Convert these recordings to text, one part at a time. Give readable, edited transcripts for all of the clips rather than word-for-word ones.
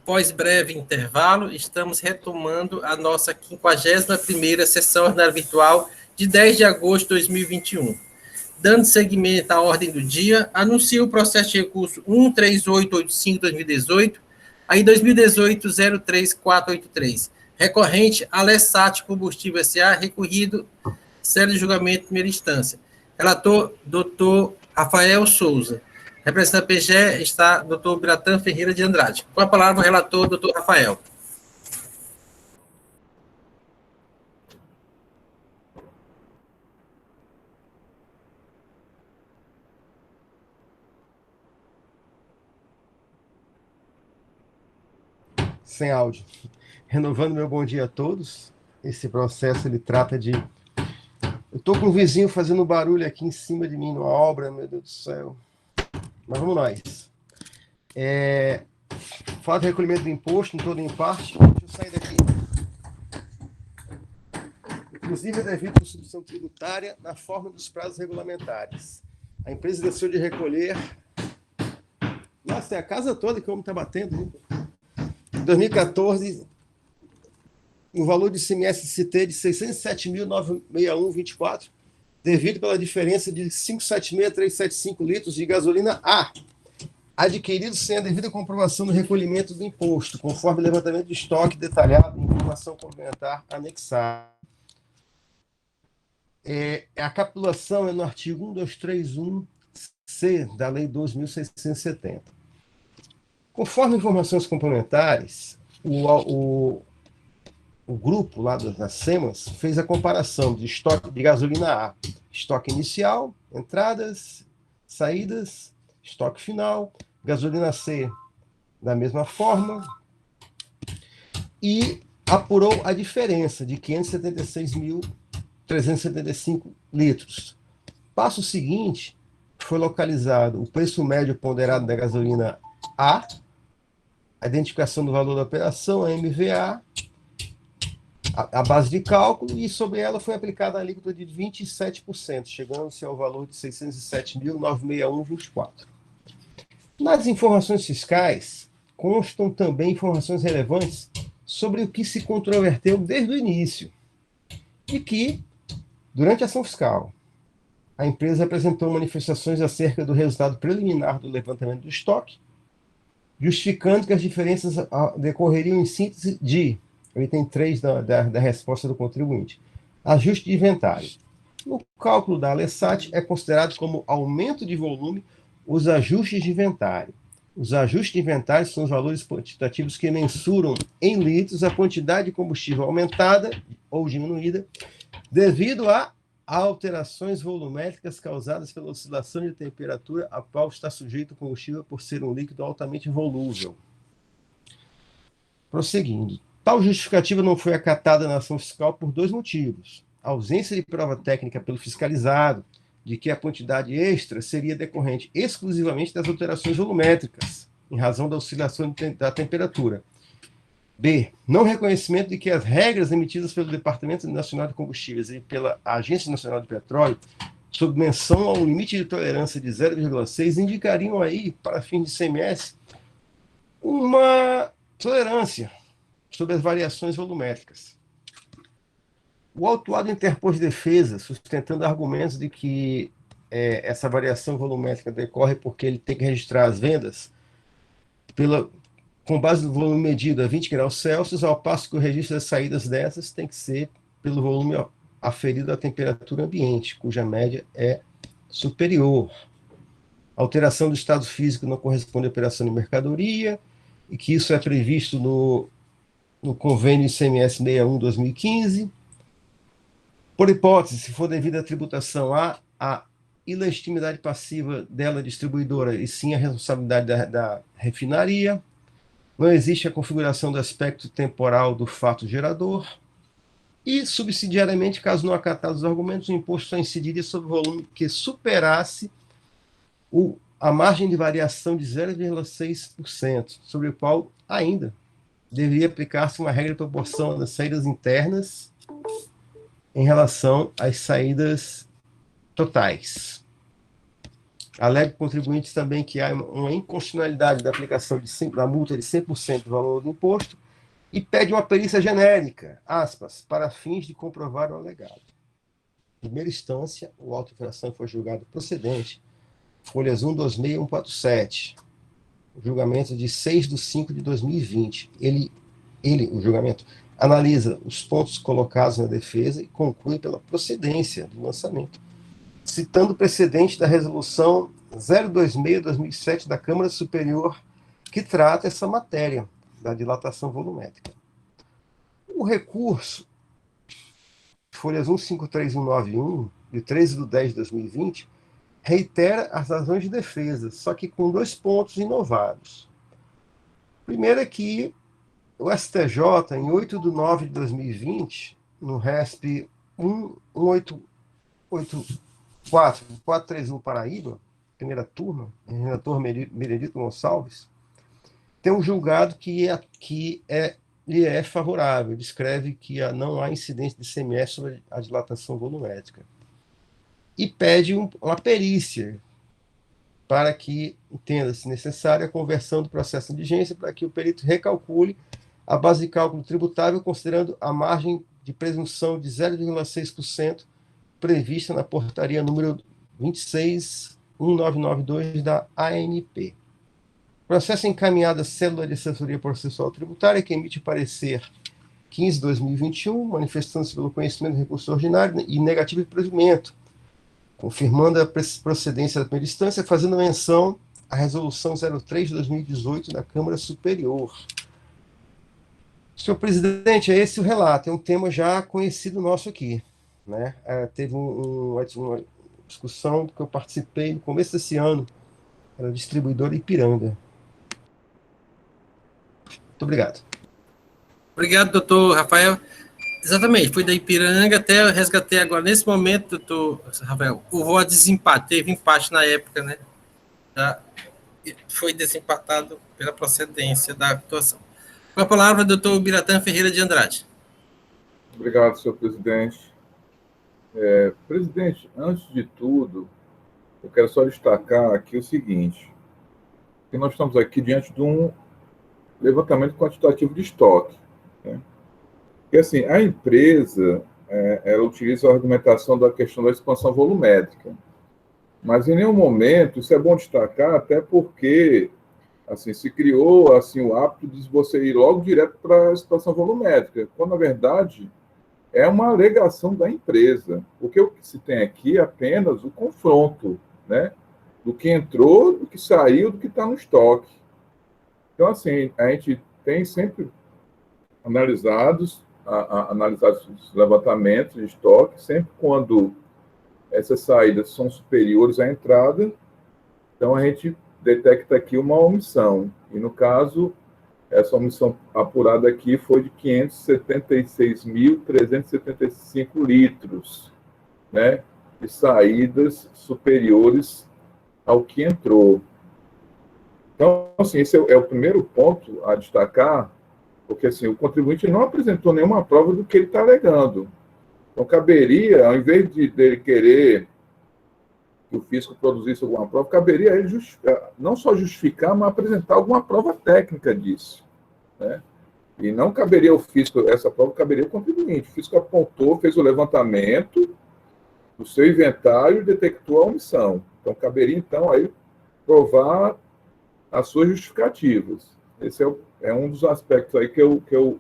Após breve intervalo, estamos retomando a nossa 51ª sessão ordinária virtual de 10 de agosto de 2021. Dando seguimento à ordem do dia, anuncio o processo de recurso 13885-2018, aí 2018-03483, recorrente Alessat Combustível S.A., recorrido, série de julgamento, primeira instância. Relator, doutor Rafael Souza. Representante PGE está doutor Biratan Ferreira de Andrade. Com a palavra, o relator, doutor Rafael. Sem áudio. Renovando meu bom dia a todos. Esse processo, ele trata de... Eu estou com um vizinho fazendo barulho aqui em cima de mim, numa obra, meu Deus do céu. Mas vamos nós. Fala de recolhimento do imposto, em todo em parte. Deixa eu sair daqui. Inclusive, é devido à substituição tributária na forma dos prazos regulamentares. A empresa deixou de recolher... Nossa, tem a casa toda que o homem está batendo, hein? Em 2014, o valor de ICMS-CT de 607.961,24, devido pela diferença de 576.375 litros de gasolina A, adquirido sem a devida comprovação do recolhimento do imposto, conforme levantamento de estoque detalhado e informação complementar anexada. A capitulação é no artigo 1231-C da Lei 2.670. Conforme informações complementares, o grupo lá das SEMAS fez a comparação de estoque de gasolina A, estoque inicial, entradas, saídas, estoque final, gasolina C da mesma forma, e apurou a diferença de 576.375 litros. Passo seguinte, foi localizado o preço médio ponderado da gasolina A, a identificação do valor da operação, a MVA, a base de cálculo, e sobre ela foi aplicada a alíquota de 27%, chegando-se ao valor de 607.961,24. Nas informações fiscais, constam também informações relevantes sobre o que se controverteu desde o início, e que, durante a ação fiscal, a empresa apresentou manifestações acerca do resultado preliminar do levantamento do estoque, justificando que as diferenças decorreriam em síntese de, o item 3 da resposta do contribuinte, ajuste de inventário. No cálculo da Alessat, é considerado como aumento de volume os ajustes de inventário. Os ajustes de inventário são os valores quantitativos que mensuram em litros a quantidade de combustível aumentada ou diminuída devido a alterações volumétricas causadas pela oscilação de temperatura a qual está sujeito o combustível por ser um líquido altamente volúvel. Prosseguindo. Tal justificativa não foi acatada na ação fiscal por dois motivos. A ausência de prova técnica pelo fiscalizado de que a quantidade extra seria decorrente exclusivamente das alterações volumétricas, em razão da oscilação da temperatura. B. Não reconhecimento de que as regras emitidas pelo Departamento Nacional de Combustíveis e pela Agência Nacional de Petróleo, sob menção ao limite de tolerância de 0,6, indicariam aí, para fins de ICMS, uma tolerância sobre as variações volumétricas. O autuado interpôs defesa, sustentando argumentos de que essa variação volumétrica decorre porque ele tem que registrar as vendas com base no volume medido a 20 graus Celsius, ao passo que o registro das saídas dessas tem que ser pelo volume aferido à temperatura ambiente, cuja média é superior. A alteração do estado físico não corresponde à operação de mercadoria, e que isso é previsto no convênio ICMS 61/2015. Por hipótese, se for devida à tributação a ilegitimidade passiva dela, distribuidora, e sim a responsabilidade da refinaria. Não existe a configuração do aspecto temporal do fato gerador. E, subsidiariamente, caso não acatados os argumentos, o imposto só incidiria sobre o volume que superasse a margem de variação de 0,6%, sobre o qual ainda deveria aplicar-se uma regra de proporção das saídas internas em relação às saídas totais. Alega contribuintes também que há uma inconstitucionalidade da aplicação da multa de 100% do valor do imposto e pede uma perícia genérica, aspas, para fins de comprovar o alegado. Em primeira instância, o auto de infração foi julgado procedente, folhas 126 e 147, julgamento de 6/5/2020. O julgamento, analisa os pontos colocados na defesa e conclui pela procedência do lançamento, citando o precedente da resolução 026/2007 da Câmara Superior, que trata essa matéria da dilatação volumétrica. O recurso, folhas 153 e 191, de 13/10/2020, reitera as razões de defesa, só que com 2 pontos inovados. Primeiro é que o STJ, em 8/9/2020, no RESP 431 Paraíba, primeira turma, relator Benedito Gonçalves, tem um julgado que lhe é favorável, descreve que não há incidência de ICMS sobre a dilatação volumétrica. E pede uma perícia para que, entenda-se necessária, a conversão do processo de diligência para que o perito recalcule a base de cálculo tributável, considerando a margem de presunção de 0,6% prevista na portaria número 26.1992 da ANP. Processo encaminhado à célula de assessoria processual tributária, que emite parecer 15/2021, manifestando-se pelo conhecimento do recurso ordinário e negativo de provimento, confirmando a procedência da primeira instância, fazendo menção à resolução 03/2018 da Câmara Superior. Senhor presidente, é esse o relato, é um tema já conhecido nosso aqui, né? Teve uma discussão que eu participei no começo desse ano, era distribuidora Ipiranga. Muito obrigado. Obrigado, doutor Rafael. Exatamente, foi da Ipiranga até eu resgatei agora. Nesse momento, doutor Rafael, houve desempate, teve empate na época, né? Já foi desempatado pela procedência da atuação. Com a palavra, doutor Biratã Ferreira de Andrade. Obrigado, senhor presidente. Presidente, antes de tudo, eu quero só destacar aqui o seguinte, que nós estamos aqui diante de um levantamento quantitativo de estoque, né? Porque, assim, a empresa, ela utiliza a argumentação da questão da expansão volumétrica, mas em nenhum momento, isso é bom destacar, até porque, assim, se criou, assim, o hábito de você ir logo direto para a expansão volumétrica, quando, na verdade, é uma alegação da empresa, porque o que se tem aqui é apenas o confronto, né, do que entrou, do que saiu, do que está no estoque. Então, assim, a gente tem sempre analisado os levantamentos de estoque, sempre quando essas saídas são superiores à entrada, então a gente detecta aqui uma omissão. E, no caso, essa omissão apurada aqui foi de 576.375 litros, né, de saídas superiores ao que entrou. Então, assim, esse é o primeiro ponto a destacar, porque, assim, o contribuinte não apresentou nenhuma prova do que ele está alegando. Então, caberia, ao invés dele querer que o fisco produzisse alguma prova, caberia a ele não só justificar, mas apresentar alguma prova técnica disso, né? E não caberia ao fisco, essa prova caberia ao contribuinte. O fisco apontou, fez o levantamento do seu inventário e detectou a omissão. Então, caberia, então, aí provar as suas justificativas. Esse é um dos aspectos aí que eu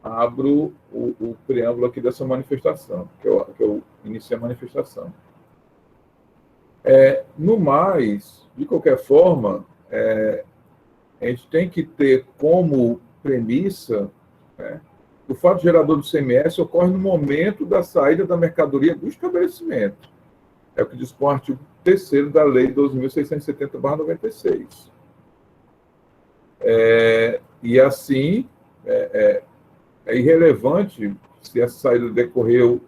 abro o preâmbulo aqui dessa manifestação, que eu iniciei a manifestação. No mais, de qualquer forma, a gente tem que ter como premissa, né, o fato gerador do ICMS ocorre no momento da saída da mercadoria do estabelecimento. É o que dispõe o artigo 3º da Lei 12.670/96. E assim, é irrelevante se essa saída decorreu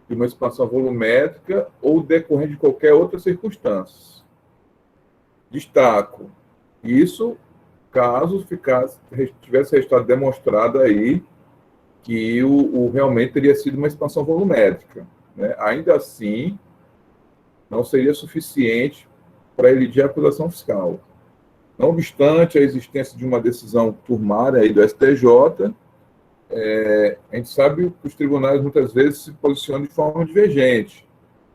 de uma expansão volumétrica ou decorrente de qualquer outra circunstância. Destaco isso caso tivesse estado demonstrado aí que realmente teria sido uma expansão volumétrica, né? Ainda assim, não seria suficiente para elidir a acusação fiscal. Não obstante a existência de uma decisão turmária aí do STJ, a gente sabe que os tribunais muitas vezes se posicionam de forma divergente,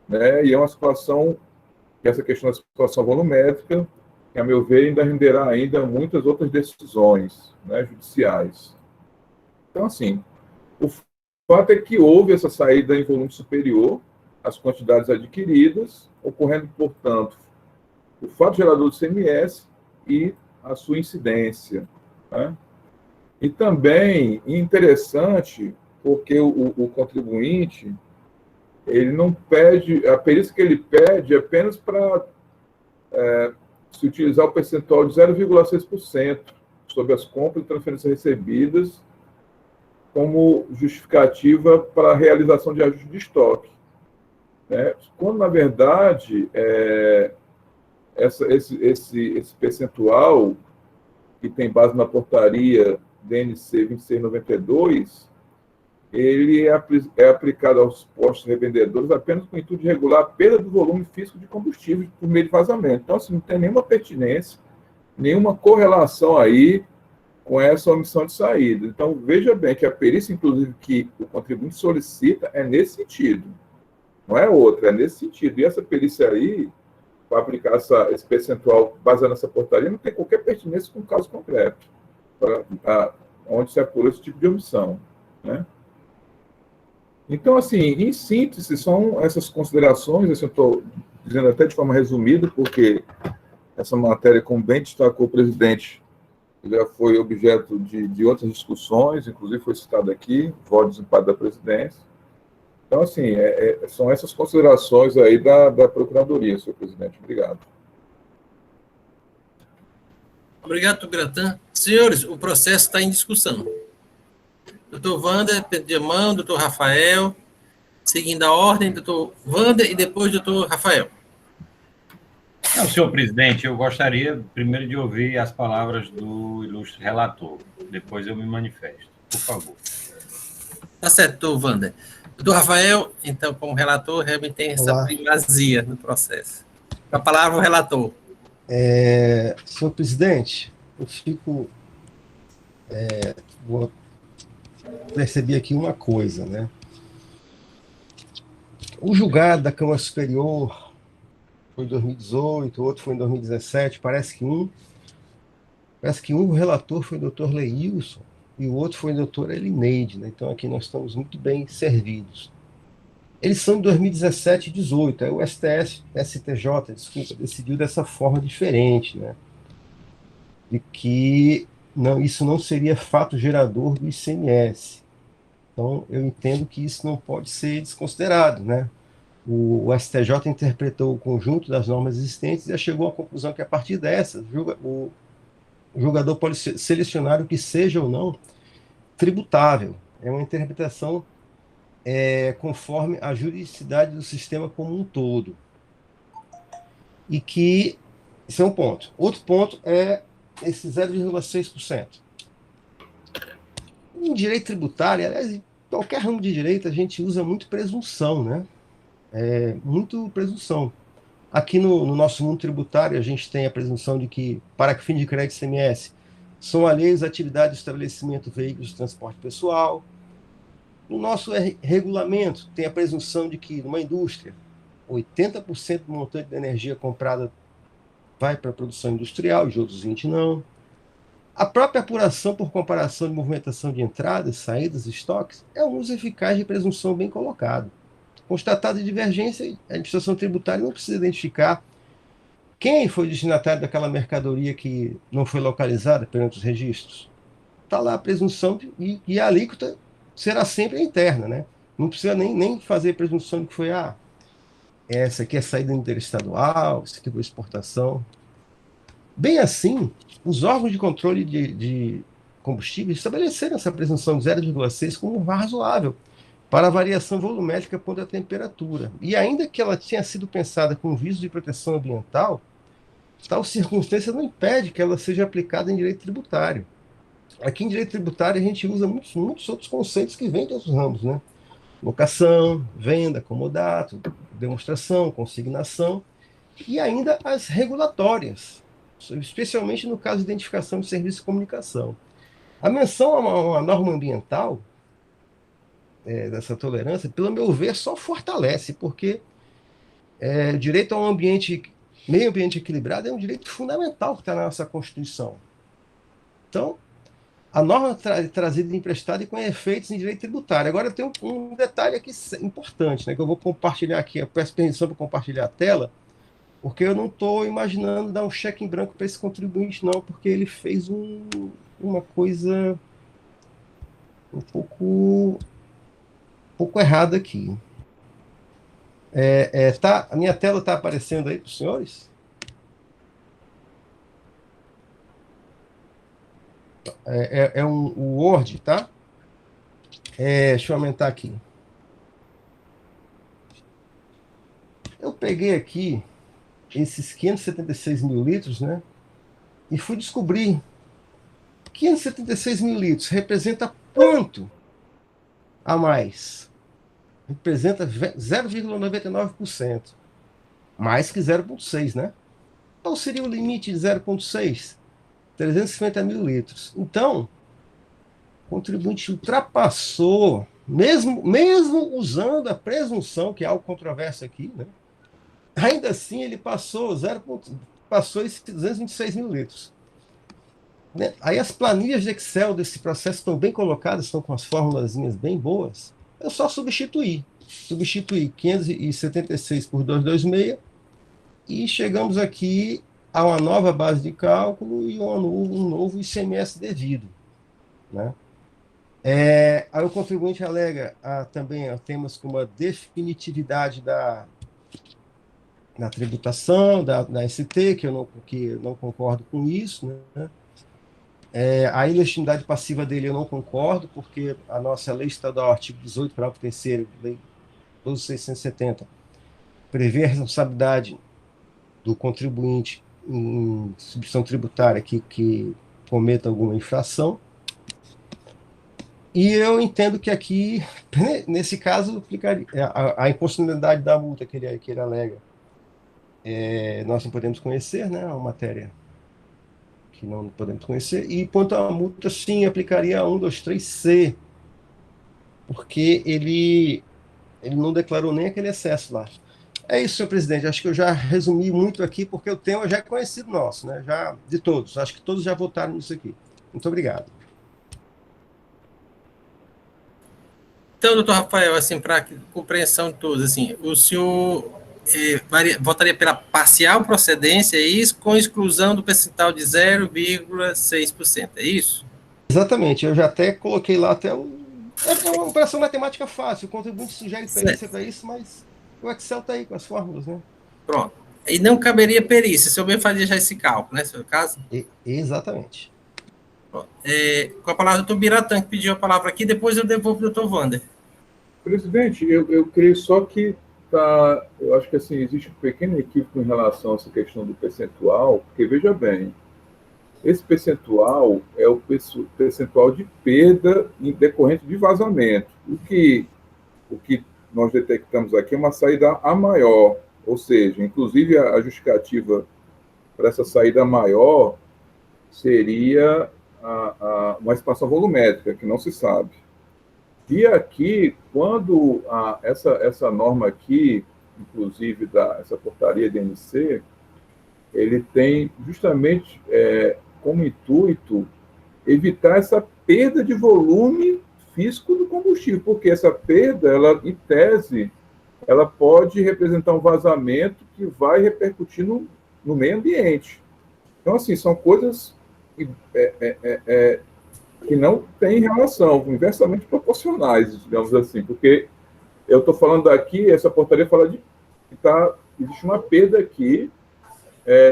né? E é uma situação, que essa questão da situação volumétrica, que, a meu ver, ainda renderá ainda muitas outras decisões, né, judiciais. Então, assim, o fato é que houve essa saída em volume superior às quantidades adquiridas, ocorrendo, portanto, o fato gerador do CMS e a sua incidência, né? E também interessante, porque o contribuinte, ele não pede, a perícia que ele pede é apenas para se utilizar o percentual de 0,6% sobre as compras e transferências recebidas como justificativa para a realização de ajuste de estoque, né? Quando, na verdade, esse percentual, que tem base na portaria DNC 2692, ele é aplicado aos postos revendedores apenas com o intuito de regular a perda do volume físico de combustível por meio de vazamento. Então, assim, não tem nenhuma pertinência, nenhuma correlação aí com essa omissão de saída. Então, veja bem que a perícia, inclusive, que o contribuinte solicita é nesse sentido, não é outra, é nesse sentido. E essa perícia aí, para aplicar esse percentual baseado nessa portaria, não tem qualquer pertinência com o caso concreto, onde se apura esse tipo de omissão, né? Então, assim, em síntese, são essas considerações, assim, eu estou dizendo até de forma resumida, porque essa matéria, como bem destacou o presidente, já foi objeto de outras discussões, inclusive foi citado aqui, voto de desempate da presidência. Então, assim, são essas considerações aí da Procuradoria, senhor presidente. Obrigado. Obrigado, Tubiratã. Senhores, o processo está em discussão. Doutor Wander, de mão, doutor Rafael, seguindo a ordem, doutor Wander e depois doutor Rafael. Não, senhor presidente, eu gostaria primeiro de ouvir as palavras do ilustre relator. Depois eu me manifesto, por favor. Tá certo, doutor Wander. Doutor Rafael, então, como relator, realmente tem essa primazia no processo. Com a palavra, o relator. Senhor presidente, eu percebi aqui uma coisa, né? O julgado da Câmara Superior foi em 2018, o outro foi em 2017, parece que um relator foi o doutor Leilson e o outro foi a doutora Elineide, né? Então aqui nós estamos muito bem servidos. Eles são de 2017 e 2018, aí o STJ, desculpa, decidiu dessa forma diferente, né? De que isso não seria fato gerador do ICMS. Então, eu entendo que isso não pode ser desconsiderado, né? O STJ interpretou o conjunto das normas existentes e já chegou à conclusão que, a partir dessas, o julgador pode selecionar o que seja ou não tributável. É uma interpretação conforme a juridicidade do sistema como um todo. E que, esse é um ponto. Outro ponto é esse 0,6%. Em direito tributário, aliás, em qualquer ramo de direito, a gente usa muito presunção, né? Muito presunção. Aqui no nosso mundo tributário, a gente tem a presunção de que, para que fim de crédito ICMS, são alheios à atividade de estabelecimento de veículos de transporte pessoal. No nosso regulamento, tem a presunção de que, numa indústria, 80% do montante da energia comprada vai para a produção industrial, de outros 20% não. A própria apuração por comparação de movimentação de entradas, saídas e estoques é um uso eficaz de presunção bem colocado. Constatada divergência, a administração tributária não precisa identificar quem foi o destinatário daquela mercadoria que não foi localizada perante os registros. Está lá a presunção e a alíquota será sempre interna, né? Não precisa nem fazer presunção de que foi essa aqui é saída interestadual, isso aqui foi exportação. Bem assim, os órgãos de controle de combustíveis estabeleceram essa presunção de 0,6 como razoável para a variação volumétrica contra a temperatura. E ainda que ela tenha sido pensada com viso de proteção ambiental, tal circunstância não impede que ela seja aplicada em direito tributário. Aqui em direito tributário a gente usa muitos outros conceitos que vêm de outros ramos, né? Locação, venda, comodato, demonstração, consignação. e ainda as regulatórias, especialmente no caso de identificação de serviço de comunicação. A menção a uma norma ambiental dessa tolerância, pelo meu ver, só fortalece, porque direito a um meio ambiente equilibrado é um direito fundamental que está na nossa Constituição. Então, a norma trazida emprestada e com efeitos em direito tributário. Agora, tem um detalhe aqui importante, né, que eu vou compartilhar aqui. Eu peço permissão para compartilhar a tela, porque eu não estou imaginando dar um cheque em branco para esse contribuinte, não, porque ele fez uma coisa um pouco errada aqui. A minha tela está aparecendo aí para os senhores? O Word, tá? Deixa eu aumentar aqui. Eu peguei aqui esses 576 mil litros, né? E fui descobrir 576 mil litros representa quanto a mais? Representa 0,99%. Mais que 0,6%, né? Qual seria o limite de 0,6%? 350 mil litros. Então, o contribuinte ultrapassou, mesmo usando a presunção, que é algo controverso aqui, né? Ainda assim ele passou esses 226 mil litros. Né? Aí as planilhas de Excel desse processo estão bem colocadas, estão com as formulazinhas bem boas. Eu só substituí 576 por 226 e chegamos aqui a uma nova base de cálculo e um novo ICMS devido. Né? Aí o contribuinte alega também temas como a definitividade da tributação, da ST, que eu não concordo com isso. Né? A ilegitimidade passiva dele eu não concordo, porque a nossa lei estadual, artigo 18, parágrafo 3º, lei 12.670, prevê a responsabilidade do contribuinte em substituição tributária que cometa alguma infração. E eu entendo que aqui, nesse caso, a inconstitucionalidade da multa que ele alega. Nós não podemos conhecer, né? É uma matéria que não podemos conhecer. E quanto à multa, sim, aplicaria a 123C, porque ele não declarou nem aquele excesso lá. É isso, senhor presidente. Acho que eu já resumi muito aqui, porque o tema já é conhecido nosso, né? Já de todos. Acho que todos já votaram nisso aqui. Muito obrigado. Então, doutor Rafael, assim, para compreensão de todos, assim, o senhor votaria pela parcial procedência, é isso, com exclusão do percentual de 0,6%, é isso? Exatamente. Eu já até coloquei lá até é uma operação matemática fácil. O contribuinte sugere perícia para isso, mas o Excel está aí com as fórmulas, né? Pronto. E não caberia perícia, se eu bem fazia já esse cálculo, né, seu caso? Exatamente. Com a palavra do doutor Biratã, que pediu a palavra aqui, depois eu devolvo para o doutor Wander. Presidente, eu creio só que eu acho que assim, existe um pequeno equívoco em relação a essa questão do percentual, porque veja bem, esse percentual é o percentual de perda decorrente de vazamento. O que nós detectamos aqui é uma saída a maior, ou seja, inclusive a justificativa para essa saída maior seria uma expansão volumétrica, que não se sabe. E aqui, quando essa norma aqui, inclusive essa portaria de DNC, ele tem justamente como intuito evitar essa perda de volume físico do combustível, porque essa perda, em tese, ela pode representar um vazamento que vai repercutir no meio ambiente. Então, assim, são coisas que não têm relação, inversamente proporcionais, digamos assim, porque eu estou falando aqui, essa portaria fala que existe uma perda aqui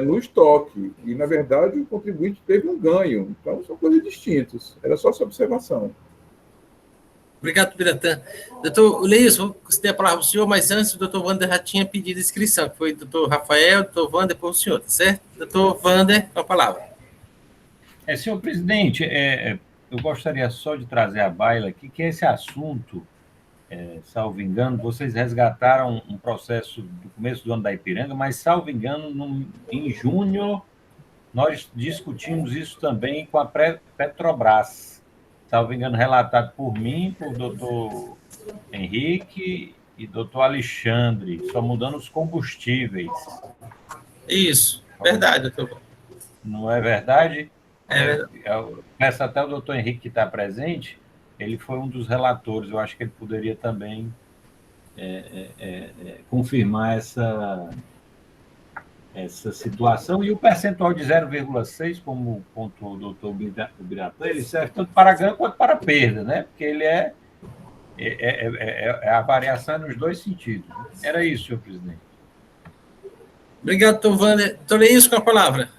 no estoque, e, na verdade, o contribuinte teve um ganho. Então, são coisas distintas. Era só essa observação. Obrigado, Biratã. Doutor Leis, vou conceder a palavra para o senhor, mas antes o doutor Wander já tinha pedido inscrição, que foi o doutor Rafael, doutor Wander, depois o senhor, tá certo? Doutor Wander, com a palavra. Senhor presidente, eu gostaria só de trazer à baila aqui que esse assunto salvo engano, vocês resgataram um processo do começo do ano da Ipiranga, mas, salvo engano, em junho, nós discutimos isso também com a Petrobras. Salvo engano, relatado por mim, por doutor Henrique e doutor Alexandre, só mudando os combustíveis. Isso, verdade, doutor. Não é verdade? É verdade. Eu peço até o doutor Henrique, que está presente, ele foi um dos relatores, eu acho que ele poderia também confirmar essa situação. E o percentual de 0,6, como pontuou o doutor Biratã, ele serve tanto para ganho quanto para perda, né? Porque ele é a variação nos dois sentidos. Era isso, senhor presidente. Obrigado, doutor Wander. Doutor Leísio, com a palavra.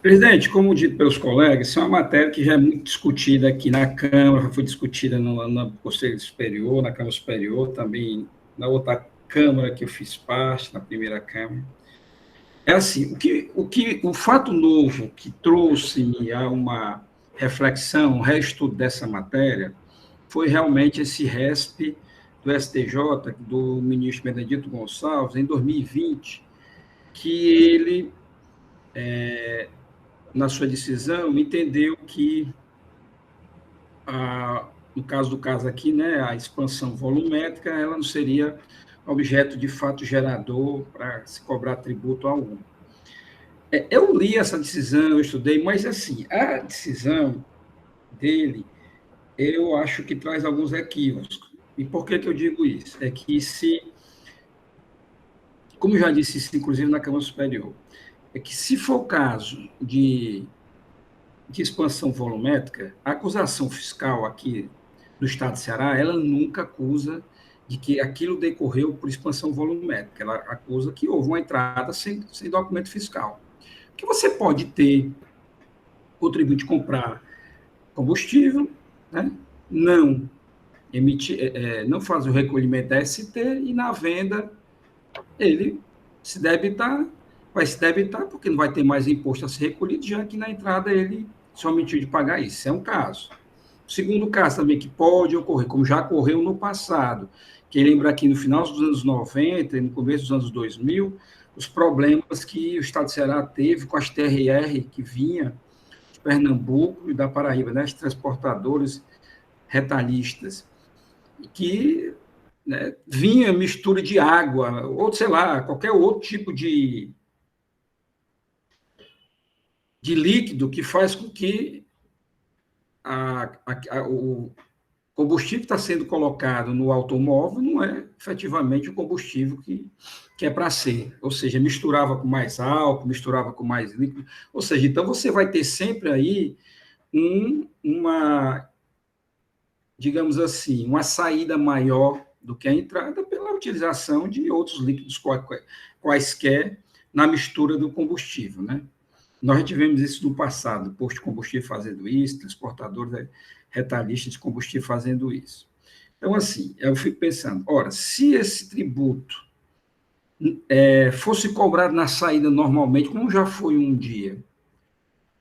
Presidente, como dito pelos colegas, isso é uma matéria que já é muito discutida aqui na Câmara, foi discutida no Conselho Superior, na Câmara Superior, também na outra Câmara que eu fiz parte, na primeira Câmara. É assim, o fato novo que trouxe-me a uma reflexão, um reestudo dessa matéria, foi realmente esse RESP do STJ, do ministro Benedito Gonçalves, em 2020, que ele, na sua decisão, entendeu que, no caso do caso aqui, né, a expansão volumétrica, ela não seria objeto de fato gerador para se cobrar tributo algum. Eu li essa decisão, eu estudei, mas, assim, a decisão dele, eu acho que traz alguns equívocos. E por que eu digo isso? É que como eu já disse isso, inclusive, na Câmara Superior, é que se for o caso de expansão volumétrica, a acusação fiscal aqui no Estado de Ceará, ela nunca acusa de que aquilo decorreu por expansão volumétrica, ela acusa que houve uma entrada sem documento fiscal. Que você pode ter o tributo de comprar combustível, né? Não fazer o recolhimento da ST e na venda ele vai se debitar porque não vai ter mais imposto a ser recolhido, já que na entrada ele se omitiu de pagar isso. Isso é um caso. O segundo caso também que pode ocorrer, como já ocorreu no passado, que lembra aqui no final dos anos 90 e no começo dos anos 2000, os problemas que o Estado de Ceará teve com as TRR que vinha de Pernambuco e da Paraíba, né, as transportadoras retalhistas, que, né, vinha mistura de água, ou sei lá, qualquer outro tipo de líquido que faz com que o combustível que está sendo colocado no automóvel não é efetivamente o combustível que é para ser, ou seja, misturava com mais álcool, misturava com mais líquido, ou seja, então você vai ter sempre aí digamos assim, uma saída maior do que a entrada pela utilização de outros líquidos quaisquer na mistura do combustível, né? Nós já tivemos isso no passado, posto de combustível fazendo isso, transportadores retalhistas de combustível fazendo isso. Então, assim, eu fico pensando, ora, se esse tributo fosse cobrado na saída normalmente, como já foi um dia,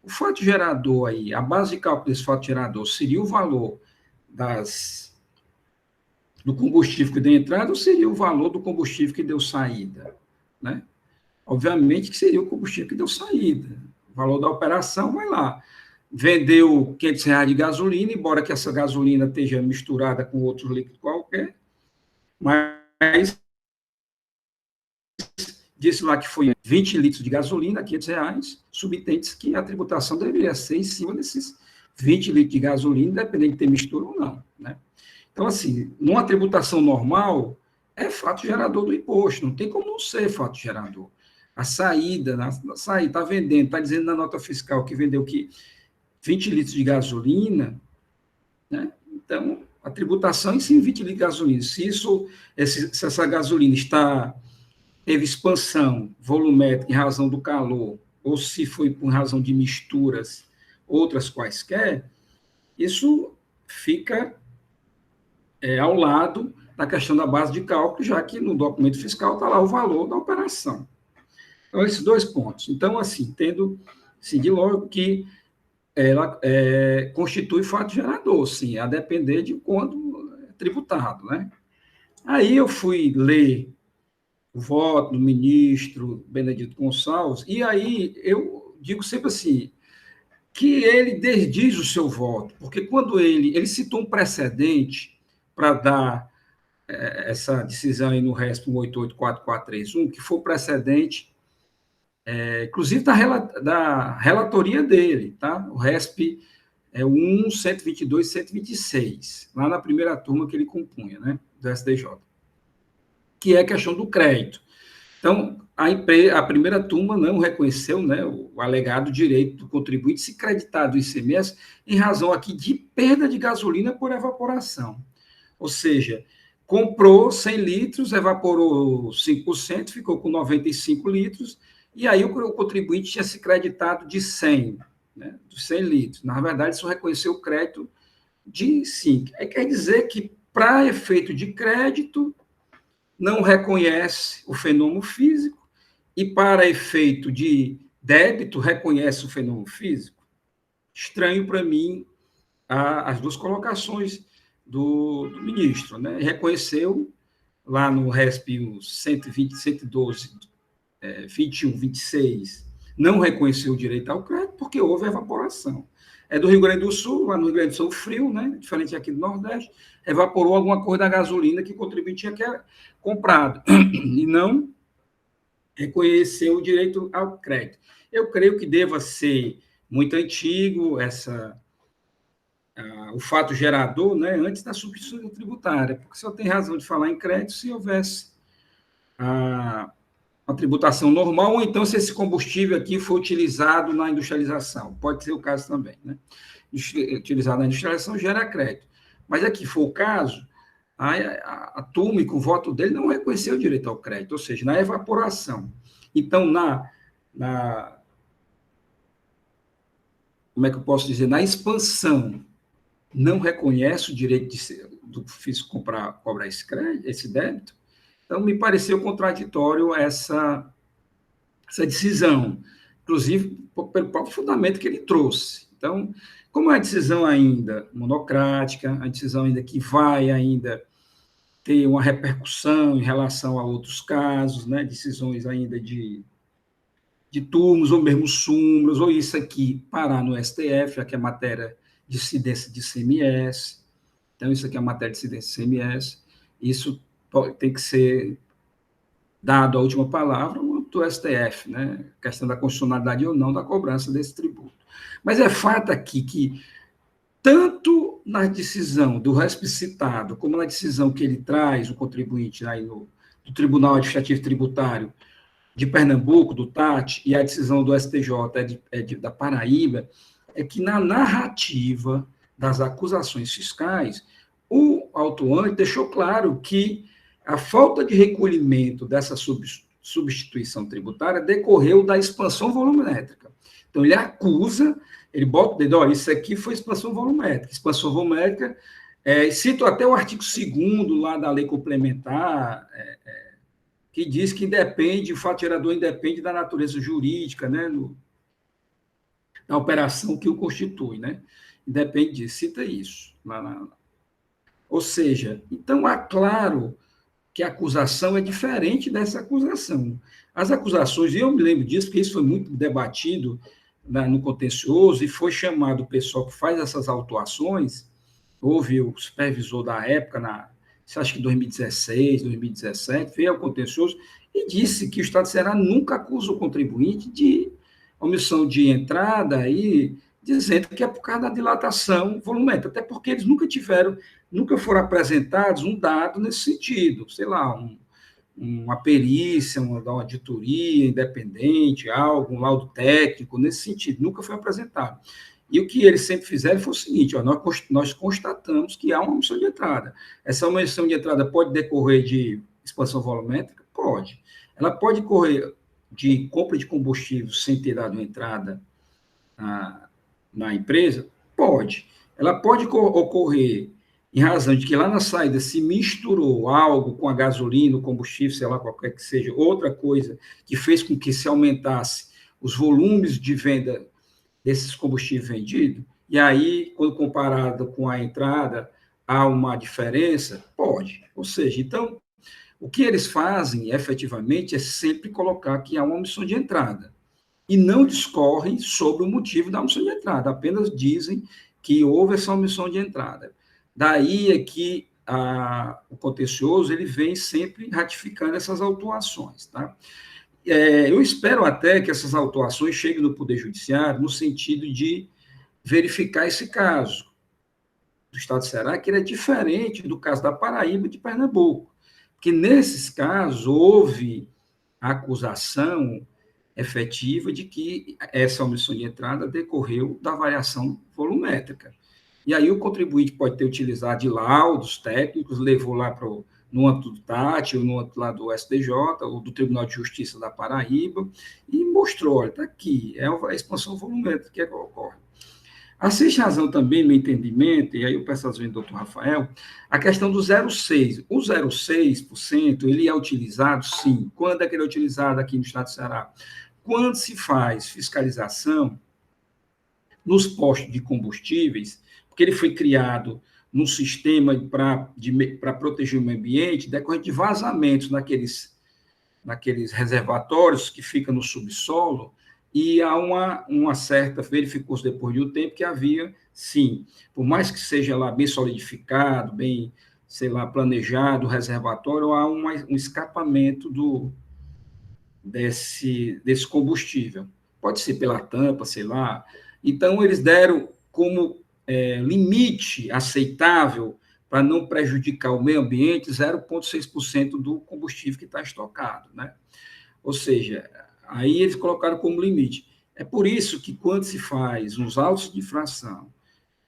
o fato gerador aí, a base de cálculo desse fato gerador seria o valor do combustível que deu entrada ou seria o valor do combustível que deu saída, né? Obviamente que seria o combustível que deu saída. O valor da operação vai lá. Vendeu R$500 de gasolina, embora que essa gasolina esteja misturada com outro líquido qualquer, mas disse lá que foi 20 litros de gasolina, R$500, subtende-se que a tributação deveria ser em cima desses 20 litros de gasolina, independente de ter mistura ou não, né? Então, assim, numa tributação normal, é fato gerador do imposto, não tem como não ser fato gerador. A saída, está vendendo, está dizendo na nota fiscal que vendeu 20 litros de gasolina, né? Então, a tributação em cima de 20 litros de gasolina. Se essa gasolina teve expansão volumétrica em razão do calor, ou se foi por razão de misturas, outras quaisquer, isso fica ao lado da questão da base de cálculo, já que no documento fiscal está lá o valor da operação. Então, esses dois pontos. Então, assim, tendo de logo que ela constitui fato gerador, sim, a depender de quando é tributado, né? Aí eu fui ler o voto do ministro Benedito Gonçalves, e aí eu digo sempre assim, que ele desdiz o seu voto, porque quando ele citou um precedente para dar essa decisão aí no RESP 1884431, que foi o precedente, inclusive da relatoria dele, tá? O RESP é o 122 126, lá na primeira turma que ele compunha, né, do STJ, que é a questão do crédito. Então, a primeira turma não reconheceu, né, o alegado direito do contribuinte se creditar do ICMS em razão aqui de perda de gasolina por evaporação. Ou seja, comprou 100 litros, evaporou 5%, ficou com 95 litros, e aí o contribuinte tinha se creditado de 100, né, dos 100 litros. Na verdade, isso reconheceu o crédito de 5. Aí quer dizer que, para efeito de crédito, não reconhece o fenômeno físico, e para efeito de débito, reconhece o fenômeno físico. Estranho para mim as duas colocações do ministro, né? Reconheceu lá no RESP 120, 112, 21, 26, não reconheceu o direito ao crédito porque houve evaporação. É do Rio Grande do Sul, lá no Rio Grande do Sul, frio, né? Diferente aqui do Nordeste, evaporou alguma coisa da gasolina que o contribuinte tinha comprado, e não reconheceu o direito ao crédito. Eu creio que deva ser muito antigo o fato gerador, né, antes da substituição tributária, porque só tem razão de falar em crédito se houvesse a tributação normal, ou então se esse combustível aqui for utilizado na industrialização. Pode ser o caso também, né? Utilizado na industrialização gera crédito. Mas aqui for o caso, a turma, com o voto dele, não reconheceu o direito ao crédito, ou seja, na evaporação. Então, como é que eu posso dizer? Na expansão, não reconhece o direito do físico cobrar esse débito. Então, me pareceu contraditório essa decisão, inclusive pelo próprio fundamento que ele trouxe. Então, como é uma decisão ainda monocrática, a decisão ainda que vai ainda ter uma repercussão em relação a outros casos, né, decisões ainda de turmos, ou mesmo súmulas, ou isso aqui parar no STF, já que é matéria de incidência de ICMS. Então, isso aqui é matéria de incidência de ICMS. Isso tem que ser dado a última palavra do STF, né? A questão da constitucionalidade ou não da cobrança desse tributo. Mas é fato aqui que, tanto na decisão do RESP citado, como na decisão que ele traz, o contribuinte aí do Tribunal Administrativo Tributário de Pernambuco, do TAT, e a decisão do STJ da Paraíba, é que na narrativa das acusações fiscais, o autuante deixou claro que a falta de recolhimento dessa substituição tributária decorreu da expansão volumétrica. Então, ele acusa, ele bota o dedo, olha, isso aqui foi expansão volumétrica. Expansão volumétrica, cito até o artigo 2º lá da lei complementar, que diz que o fato gerador independe da natureza jurídica, né, da operação que o constitui, né? Independe disso, cita isso. Ou seja, então, é claro que a acusação é diferente dessa acusação. As acusações, e eu me lembro disso, porque isso foi muito debatido no contencioso, e foi chamado o pessoal que faz essas autuações, houve o supervisor da época, acho que 2016, 2017, veio ao contencioso e disse que o Estado de Ceará nunca acusa o contribuinte de omissão de entrada, e dizendo que é por causa da dilatação volumétrica, até porque eles nunca foram apresentados um dado nesse sentido, sei lá, uma perícia, uma auditoria independente, um laudo técnico, nesse sentido, nunca foi apresentado. E o que eles sempre fizeram foi o seguinte, nós constatamos que há uma omissão de entrada. Essa omissão de entrada pode decorrer de expansão volumétrica? Pode. Ela pode ocorrer de compra de combustível sem ter dado entrada na empresa? Pode. Ela pode ocorrer em razão de que lá na saída se misturou algo com a gasolina, o combustível, sei lá, qualquer que seja, outra coisa que fez com que se aumentasse os volumes de venda desses combustíveis vendidos, e aí, quando comparado com a entrada, há uma diferença? Pode. Ou seja, então, o que eles fazem, efetivamente, é sempre colocar que há uma omissão de entrada. E não discorrem sobre o motivo da omissão de entrada, apenas dizem que houve essa omissão de entrada. Daí é que o contencioso ele vem sempre ratificando essas autuações. Tá? Eu espero até que essas autuações cheguem no Poder Judiciário no sentido de verificar esse caso do Estado de Ceará, que ele é diferente do caso da Paraíba e de Pernambuco, porque nesses casos houve acusação efetiva de que essa omissão de entrada decorreu da variação volumétrica. E aí o contribuinte pode ter utilizado de laudos técnicos, levou lá no âmbito do TAT, ou no âmbito lá do STJ, ou do Tribunal de Justiça da Paraíba, e mostrou, olha, está aqui, é a expansão volumétrica que ocorre. Assiste razão também, no entendimento, e aí eu peço às vezes, doutor Rafael, a questão do 0,6%. O 0,6%, ele é utilizado, sim. Quando é que ele é utilizado aqui no Estado do Ceará? Quando se faz fiscalização nos postos de combustíveis, porque ele foi criado num sistema para proteger o meio ambiente, decorrente de vazamentos naqueles reservatórios que ficam no subsolo, e há uma certa, verificou-se depois de um tempo que havia, sim, por mais que seja lá bem solidificado, bem, sei lá, planejado o reservatório, há um escapamento desse combustível. Pode ser pela tampa, sei lá. Então, eles deram como limite aceitável para não prejudicar o meio ambiente 0,6% do combustível que está estocado, né? Ou seja, aí eles colocaram como limite. É por isso que, quando se faz uns autos de infração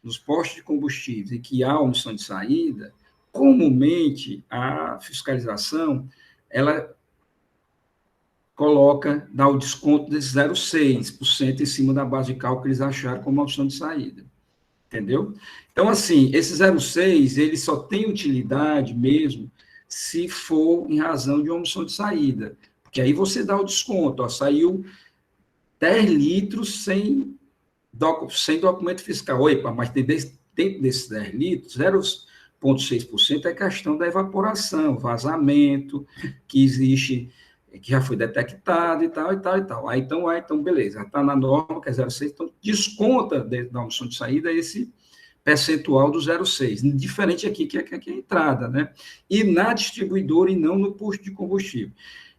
nos postos de combustíveis e que há omissão de saída, comumente a fiscalização ela dá o desconto de 0,6% em cima da base de cálculo que eles acharam como opção de saída. Entendeu? Então, assim, esse 0,6, ele só tem utilidade mesmo se for em razão de uma omissão de saída. Porque aí você dá o desconto, ó, saiu 10 litros sem documento fiscal. Epa, mas dentro desses 10 litros, 0,6% é questão da evaporação, vazamento, que existe, que já foi detectado e tal, e tal, e tal. Aí, então beleza, está na norma, que é 0,6, então desconta da omissão de saída esse percentual do 0,6, diferente aqui, que é a entrada, né? E na distribuidora e não no posto de combustível.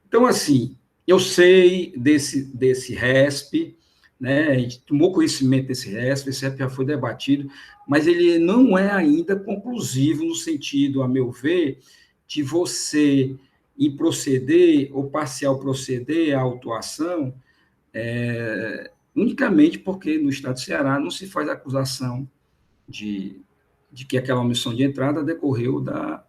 Então, assim, eu sei desse RESP, né? A gente tomou conhecimento desse RESP, esse RESP já foi debatido, mas ele não é ainda conclusivo no sentido, a meu ver, de você em proceder ou parcial proceder à autuação, unicamente porque no Estado do Ceará não se faz acusação de que aquela omissão de entrada decorreu da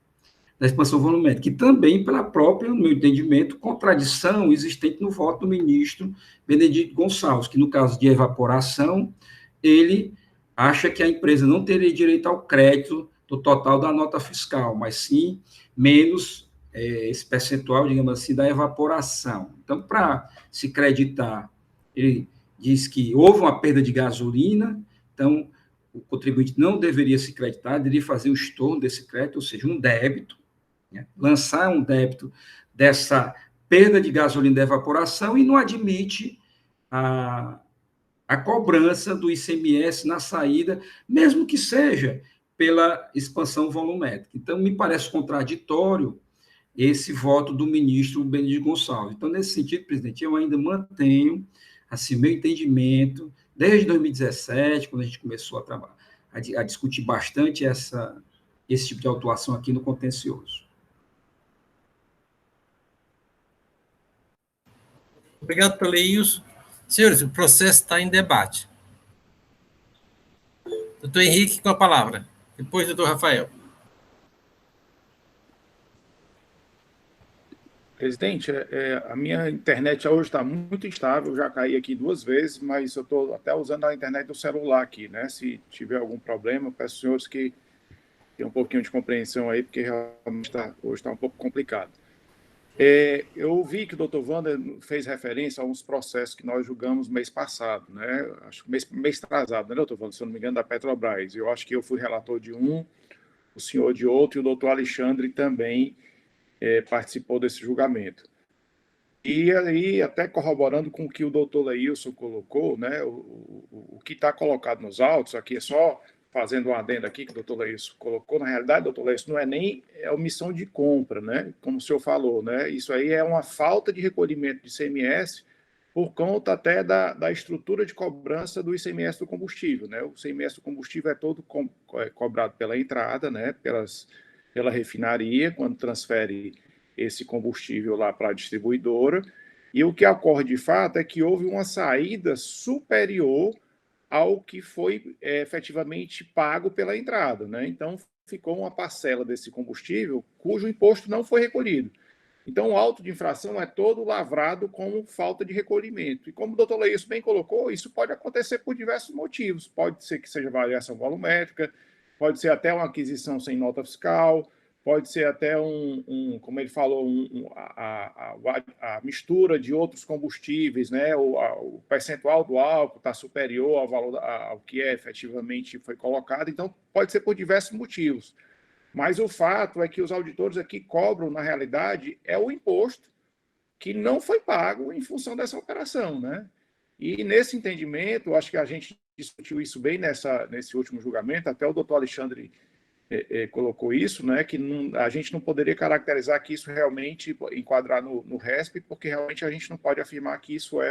expansão volumétrica, que também, pela própria, no meu entendimento, contradição existente no voto do ministro Benedito Gonçalves, que no caso de evaporação, ele acha que a empresa não teria direito ao crédito do total da nota fiscal, mas sim menos esse percentual, digamos assim, da evaporação. Então, para se creditar, ele diz que houve uma perda de gasolina, então o contribuinte não deveria se creditar, deveria fazer o estorno desse crédito, ou seja, um débito, né? Lançar um débito dessa perda de gasolina da evaporação e não admite a cobrança do ICMS na saída, mesmo que seja pela expansão volumétrica. Então, me parece contraditório esse voto do ministro Benedito Gonçalves. Então, nesse sentido, presidente, eu ainda mantenho assim, meu entendimento, desde 2017, quando a gente começou a discutir bastante esse tipo de autuação aqui no contencioso. Obrigado pelo isso. Senhores, o processo está em debate. Doutor Henrique, com a palavra. Depois, doutor Rafael. Presidente, a minha internet hoje está muito instável, já caí aqui 2 vezes, mas eu estou até usando a internet do celular aqui, né? Se tiver algum problema, peço aos senhores que tenham um pouquinho de compreensão aí, porque realmente hoje está um pouco complicado. Eu vi que o doutor Wander fez referência a uns processos que nós julgamos mês passado, né? Acho que mês atrasado, né, doutor Wander? Se eu não me engano, da Petrobras. Eu acho que eu fui relator de um, o senhor de outro, e o doutor Alexandre também participou desse julgamento. E aí, até corroborando com o que o doutor Leilson colocou, né? O que está colocado nos autos, aqui é só fazendo um adendo aqui que o doutor Leilson colocou, na realidade, doutor Leilson, não é nem omissão de compra, né? Como o senhor falou, né? Isso aí é uma falta de recolhimento de ICMS por conta até da estrutura de cobrança do ICMS do combustível, né? O ICMS do combustível é todo cobrado pela entrada, né? Pela refinaria, quando transfere esse combustível lá para a distribuidora, e o que ocorre de fato é que houve uma saída superior ao que foi efetivamente pago pela entrada, né? Então, ficou uma parcela desse combustível cujo imposto não foi recolhido. Então, o auto de infração é todo lavrado como falta de recolhimento. E como o doutor Leilson bem colocou, isso pode acontecer por diversos motivos. Pode ser que seja variação volumétrica, pode ser até uma aquisição sem nota fiscal, pode ser até como ele falou, a mistura de outros combustíveis, né? O percentual do álcool está superior ao valor ao que efetivamente foi colocado. Então, pode ser por diversos motivos. Mas o fato é que os auditores aqui cobram, na realidade, o imposto que não foi pago em função dessa operação, né? E nesse entendimento, acho que a gente discutiu isso bem nesse último julgamento, até o doutor Alexandre colocou isso, né, que a gente não poderia caracterizar que isso realmente enquadrar no RESP, porque realmente a gente não pode afirmar que isso é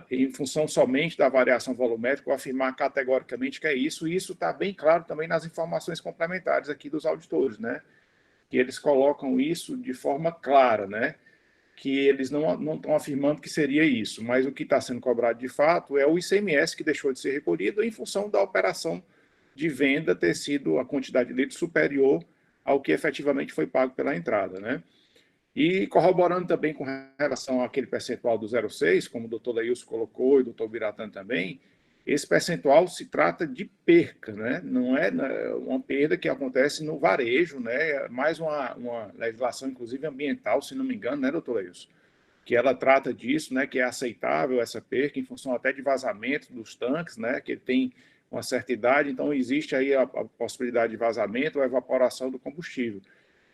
em função somente da variação volumétrica, ou afirmar categoricamente que é isso, e isso está bem claro também nas informações complementares aqui dos auditores, né, que eles colocam isso de forma clara, né, que eles não estão afirmando que seria isso, mas o que está sendo cobrado de fato é o ICMS que deixou de ser recolhido em função da operação de venda ter sido a quantidade de litros superior ao que efetivamente foi pago pela entrada, né? E corroborando também com relação àquele percentual do 0,6, como o doutor Leilson colocou e o doutor Biratã também, esse percentual se trata de perca, né? Não é uma perda que acontece no varejo, né? É mais uma legislação, inclusive ambiental, se não me engano, né, doutor Leilson? Que ela trata disso, né? Que é aceitável essa perca em função até de vazamento dos tanques, né? Que tem uma certa idade, então existe aí a possibilidade de vazamento ou evaporação do combustível.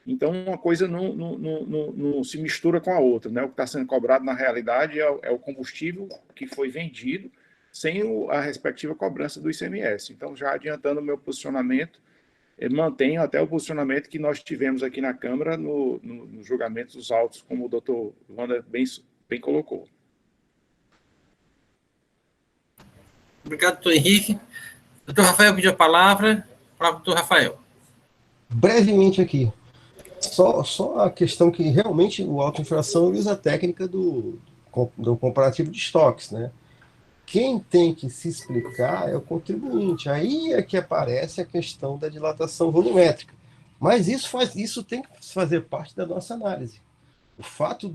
Então, uma coisa não se mistura com a outra, né? O que está sendo cobrado, na realidade, é o combustível que foi vendido sem a respectiva cobrança do ICMS. Então, já adiantando o meu posicionamento, mantenho até o posicionamento que nós tivemos aqui na Câmara no julgamento dos autos, como o doutor Wander bem colocou. Obrigado, doutor Henrique. Doutor Rafael pediu a palavra. Doutor Rafael. Brevemente aqui. Só a questão que realmente o auto-infração usa a técnica do comparativo de estoques, né? Quem tem que se explicar é o contribuinte. Aí é que aparece a questão da dilatação volumétrica. Mas isso tem que fazer parte da nossa análise. O fato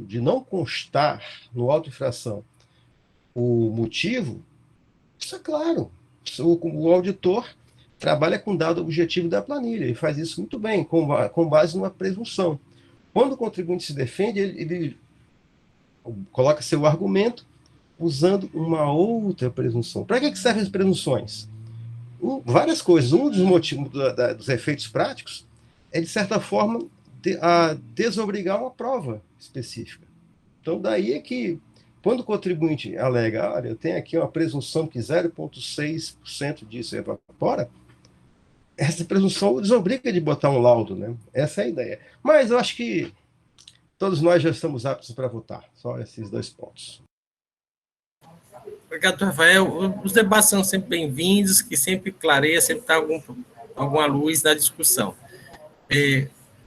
de não constar no auto-infração o motivo, isso é claro. O auditor trabalha com dado objetivo da planilha e faz isso muito bem, com base numa presunção. Quando o contribuinte se defende, ele coloca seu argumento usando uma outra presunção. Para que servem as presunções? Várias coisas. Um dos motivos dos efeitos práticos é, de certa forma, desobrigar uma prova específica. Então, daí é que, quando o contribuinte alega, olha, eu tenho aqui uma presunção que 0,6% disso evapora, essa presunção desobriga de botar um laudo, né? Essa é a ideia. Mas eu acho que todos nós já estamos aptos para votar. Só esses dois pontos. Obrigado, Rafael. Os debates são sempre bem-vindos, que sempre clareia, sempre dá alguma luz na discussão.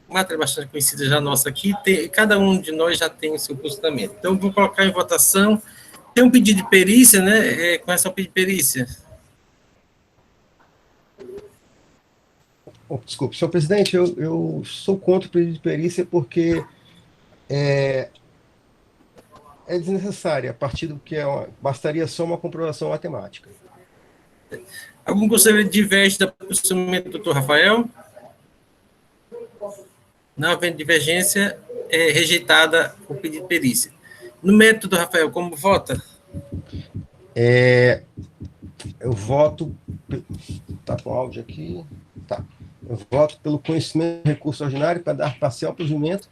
Uma matéria bastante conhecida já nossa aqui, cada um de nós já tem o seu posicionamento. Então, vou colocar em votação. Tem um pedido de perícia, né? Com essa pedido de perícia. Desculpe, senhor presidente, eu sou contra o pedido de perícia porque é desnecessária, a partir do que bastaria só uma comprovação matemática. Algum conselheiro diverge do posicionamento do doutor Rafael? Não havendo divergência, é rejeitada o pedido de perícia. No método, Rafael, como vota? Eu voto. Tá com áudio aqui. Tá. Eu voto pelo conhecimento do recurso ordinário para dar parcial provimento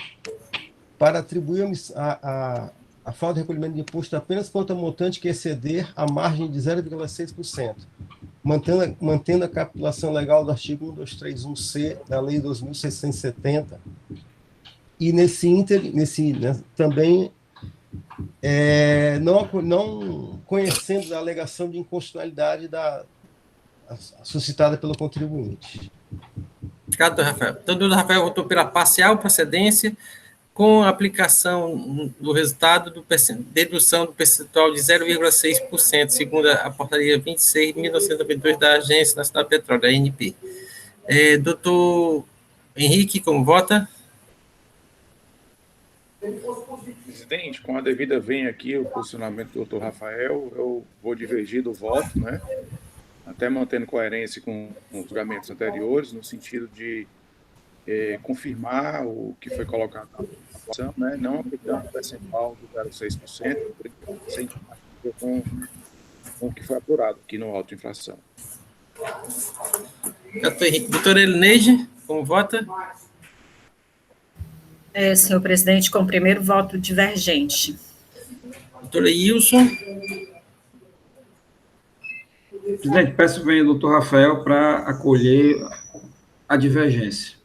para atribuir a falta de recolhimento de imposto apenas contra montante que exceder a margem de 0,6%, mantendo a capitulação legal do artigo 1231-C da Lei 2.670. E também não conhecendo a alegação de inconstitucionalidade suscitada pelo contribuinte. Obrigado, doutor Rafael. Então, o doutor Rafael votou pela parcial procedência com a aplicação do resultado dedução do percentual de 0,6%, segundo a portaria 26.992 da Agência Nacional de Petróleo, da ANP. Doutor Henrique, como vota? Presidente, com a devida vênia aqui, o posicionamento do doutor Rafael, eu vou divergir do voto, né? Até mantendo coerência com os julgamentos anteriores, no sentido de confirmar o que foi colocado na aprovação, né? Não aplicando o percentual do 0,6%, sem com o que foi apurado aqui no auto de infração. Doutora Elineide, como vota? Senhor presidente, com o primeiro voto divergente. Doutora Ilson. Presidente, peço bem ao doutor Rafael para acolher a divergência.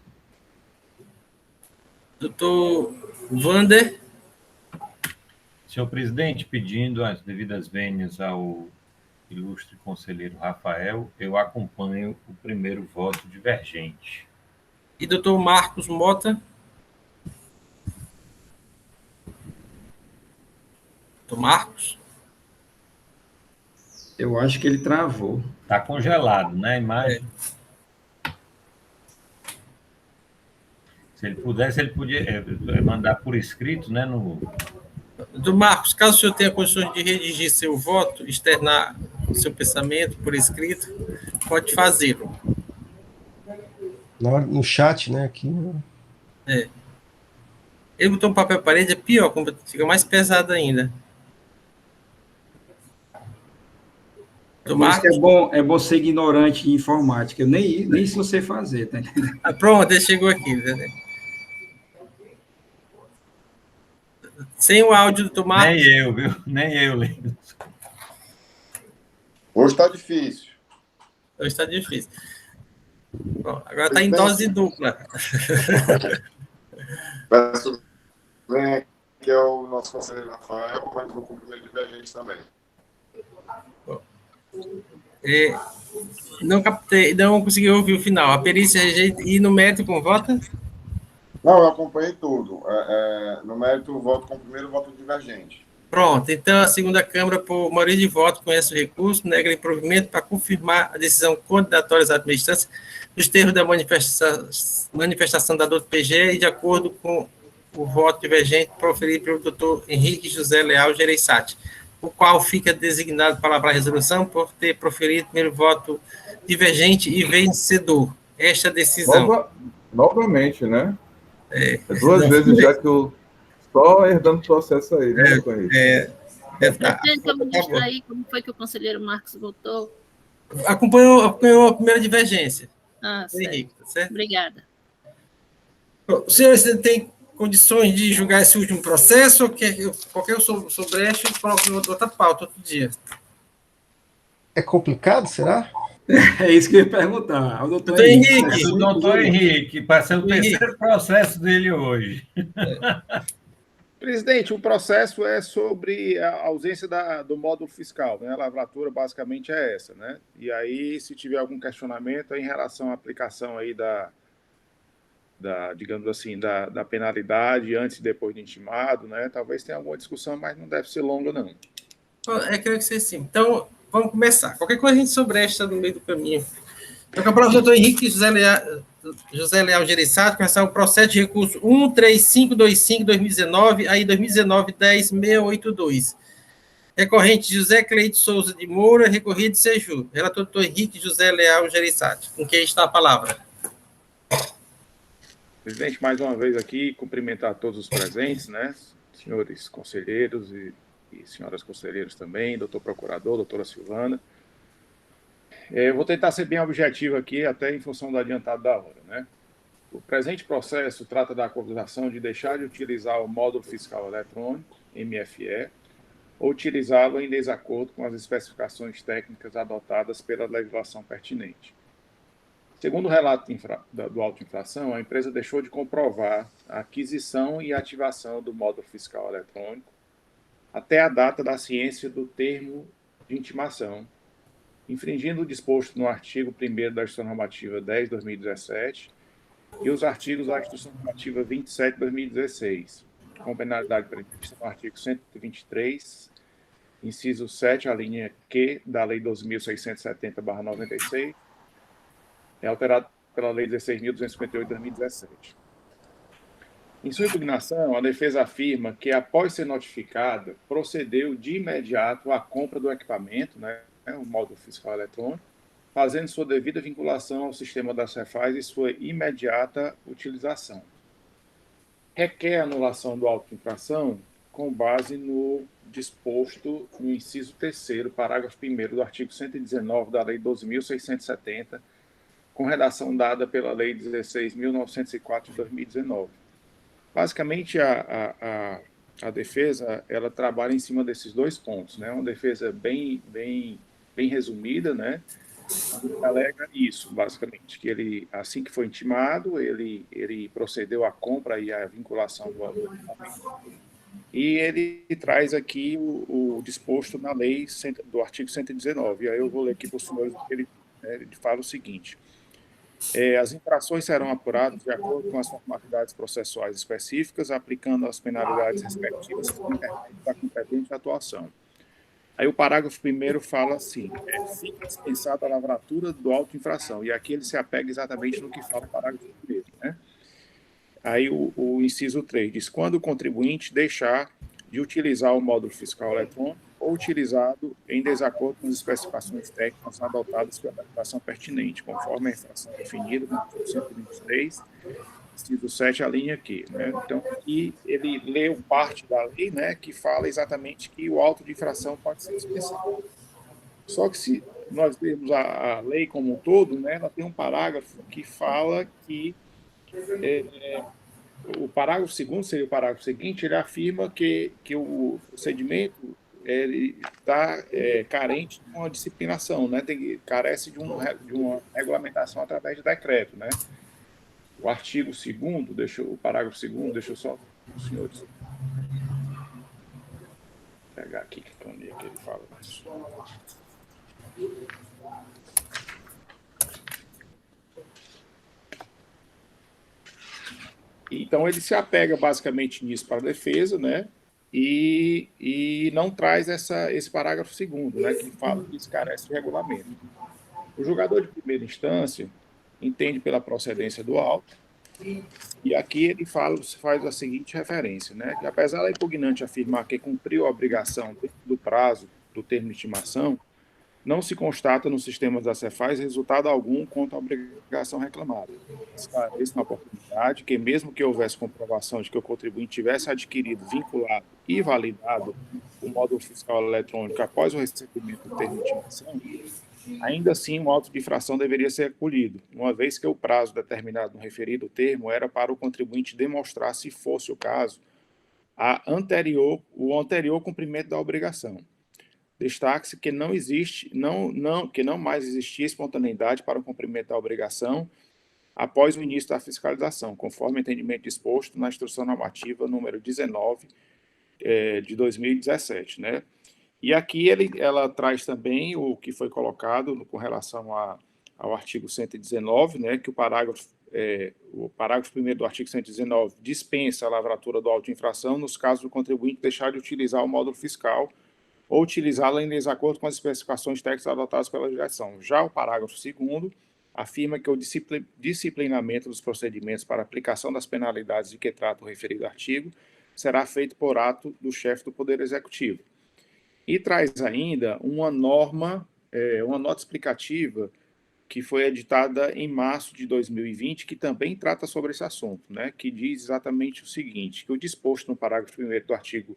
Doutor Wander. Senhor presidente, pedindo as devidas vênias ao ilustre conselheiro Rafael, eu acompanho o primeiro voto divergente. E doutor Marcos Mota. Doutor Marcos. Eu acho que ele travou. Está congelado, né, a imagem? Se ele pudesse, ele podia mandar por escrito, né, Doutor Marcos, caso o senhor tenha condições de redigir seu voto, externar o seu pensamento por escrito, pode fazê-lo. No chat, né, aqui. Ele botou um papel parede, é pior, fica mais pesado ainda. Por isso que é bom ser ignorante em informática. Nem isso você fazer, tá entendendo? Pronto, ele chegou aqui. Né? Sem o áudio do doutor Marcos. Nem eu, viu? Nem eu, Lênin. Hoje está difícil. Hoje está difícil. Bom, agora está em dose dupla. Peço bem que é o nosso conselheiro Rafael, mas vou cumprir ele divergente também. Não captei, não consegui ouvir o final. A perícia rejeita e no mérito com vota? Não, eu acompanhei tudo. No mérito, voto com o primeiro voto divergente. Pronto, então a segunda Câmara, por maioria de votos, conhece o recurso, nega o improvimento para confirmar a decisão condenatória à instância nos termos da manifestação da doutora PGE e de acordo com o voto divergente proferido pelo doutor Henrique José Leal Gereissati, o qual fica designado para lavrar a resolução por ter proferido primeiro voto divergente e vencedor. Esta decisão... Novamente, né? Duas vezes já que eu só herdando o processo aí, né, Vamos mostrar aí como foi que o conselheiro Marcos votou. Acompanhou a primeira divergência. Certo. Henrique, tá certo? Obrigada. O senhor tem condições de julgar esse último processo ou qualquer sobre este eu coloco em outra pauta outro dia? É complicado, será? É isso que eu ia perguntar. Ao doutor Henrique. O doutor Henrique, para ser o terceiro processo dele hoje. Presidente, o processo é sobre a ausência do módulo fiscal, né? A lavratura basicamente é essa, né? E aí, se tiver algum questionamento, é em relação à aplicação aí digamos assim, da penalidade antes e depois de intimado, né? Talvez tenha alguma discussão, mas não deve ser longa, não. Creio que seja sim. Então, vamos começar. Qualquer coisa a gente sobresta no meio do caminho. Então, para o doutor Henrique José Leal Gereissati, começar o processo de recurso 13525-2019, aí 2019-10682. Recorrente José Cleide Souza de Moura, recorrido de Seju. Relator doutor Henrique José Leal Gereissati. Com quem está a palavra? Presidente, mais uma vez aqui, cumprimentar todos os presentes, né? Senhores conselheiros e senhoras conselheiras também, doutor procurador, doutora Silvana. Eu vou tentar ser bem objetivo aqui, até em função do adiantado da hora, né? O presente processo trata da acusação de deixar de utilizar o módulo fiscal eletrônico, MFE, ou utilizá-lo em desacordo com as especificações técnicas adotadas pela legislação pertinente. Segundo o relato do auto-infração, a empresa deixou de comprovar a aquisição e ativação do módulo fiscal eletrônico até a data da ciência do termo de intimação, infringindo o disposto no artigo 1º da Instrução Normativa 10/2017 e os artigos da Instrução Normativa 27/2016, com penalidade prevista no artigo 123, inciso 7, a linha Q da Lei 12.670/96, é alterado pela Lei 16.258 de 2017. Em sua impugnação, a defesa afirma que, após ser notificada, procedeu de imediato à compra do equipamento, né, o módulo fiscal eletrônico, fazendo sua devida vinculação ao sistema da Cefaz e sua imediata utilização. Requer a anulação do auto de infração com base no disposto no inciso 3º, parágrafo 1º do artigo 119 da Lei 12.670, com redação dada pela Lei 16.904 de 2019. Basicamente, a defesa ela trabalha em cima desses dois pontos, né? Uma defesa bem resumida, né? Ele alega isso, basicamente, que ele, assim que foi intimado, ele procedeu à compra e à vinculação do equipamento. E ele traz aqui o disposto na lei do artigo 119. E aí eu vou ler aqui para os senhores, ele fala o seguinte: as infrações serão apuradas de acordo com as formalidades processuais específicas, aplicando as penalidades respectivas da competente atuação. Aí o parágrafo 1º fala assim: fica dispensada a lavratura do auto infração. E aqui ele se apega exatamente no que fala o parágrafo 1º, né? Aí o inciso 3 diz: quando o contribuinte deixar de utilizar o módulo fiscal eletrônico ou utilizado em desacordo com as especificações técnicas adotadas pela legislação pertinente, conforme a infração definida no artigo 123, inciso 7, a linha aqui, né? Então, aqui ele leu parte da lei, né, que fala exatamente que o auto de infração pode ser dispensado. Só que se nós lermos a lei como um todo, né, ela tem um parágrafo que fala que o parágrafo 2º seria o parágrafo seguinte, ele afirma que o procedimento ele está carente de uma disciplinação, né? Carece de uma regulamentação através de decreto, né? O artigo 2º, o parágrafo 2º, deixa eu só os senhores pegar aqui que ele fala isso. Então, ele se apega basicamente nisso para a defesa, né? E não traz esse parágrafo 2º, né? Que fala que isso carece de regulamento. O julgador de primeira instância entende pela procedência do auto, e aqui ele faz a seguinte referência, né? Que apesar da impugnante afirmar que cumpriu a obrigação do prazo do termo de intimação, não se constata nos sistemas da Cefaz resultado algum quanto à obrigação reclamada. Esclarece na oportunidade que, mesmo que houvesse comprovação de que o contribuinte tivesse adquirido, vinculado e validado o módulo fiscal eletrônico após o recebimento do termo de intimação, ainda assim o auto de infração deveria ser acolhido, uma vez que o prazo determinado no referido termo era para o contribuinte demonstrar, se fosse o caso, o anterior cumprimento da obrigação. Destaque-se que que não mais existia espontaneidade para o cumprimento da obrigação após o início da fiscalização, conforme o entendimento disposto na Instrução Normativa número 19 de 2017, né? E aqui ela traz também o que foi colocado com relação ao artigo 119, né? Que o parágrafo 1º do artigo 119 dispensa a lavratura do auto de infração nos casos do contribuinte deixar de utilizar o módulo fiscal ou utilizá-la em desacordo com as especificações técnicas adotadas pela legislação. Já o parágrafo 2º afirma que o disciplinamento dos procedimentos para aplicação das penalidades de que trata o referido artigo será feito por ato do chefe do Poder Executivo. E traz ainda uma nota explicativa que foi editada em março de 2020, que também trata sobre esse assunto, né, que diz exatamente o seguinte, que o disposto no parágrafo 1º do artigo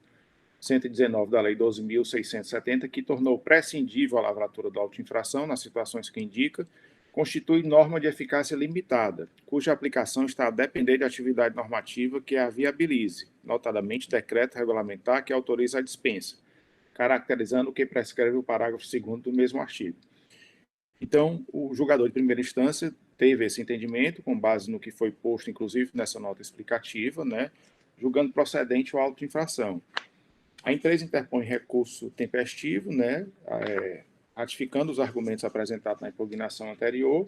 119 da Lei 12.670, que tornou prescindível a lavratura da auto-infração nas situações que indica, constitui norma de eficácia limitada, cuja aplicação está a depender de atividade normativa que a viabilize, notadamente decreto regulamentar que autoriza a dispensa, caracterizando o que prescreve o parágrafo 2º do mesmo artigo. Então, o julgador de primeira instância teve esse entendimento, com base no que foi posto, inclusive, nessa nota explicativa, né, julgando procedente a auto-infração. A empresa interpõe recurso tempestivo, né, ratificando os argumentos apresentados na impugnação anterior,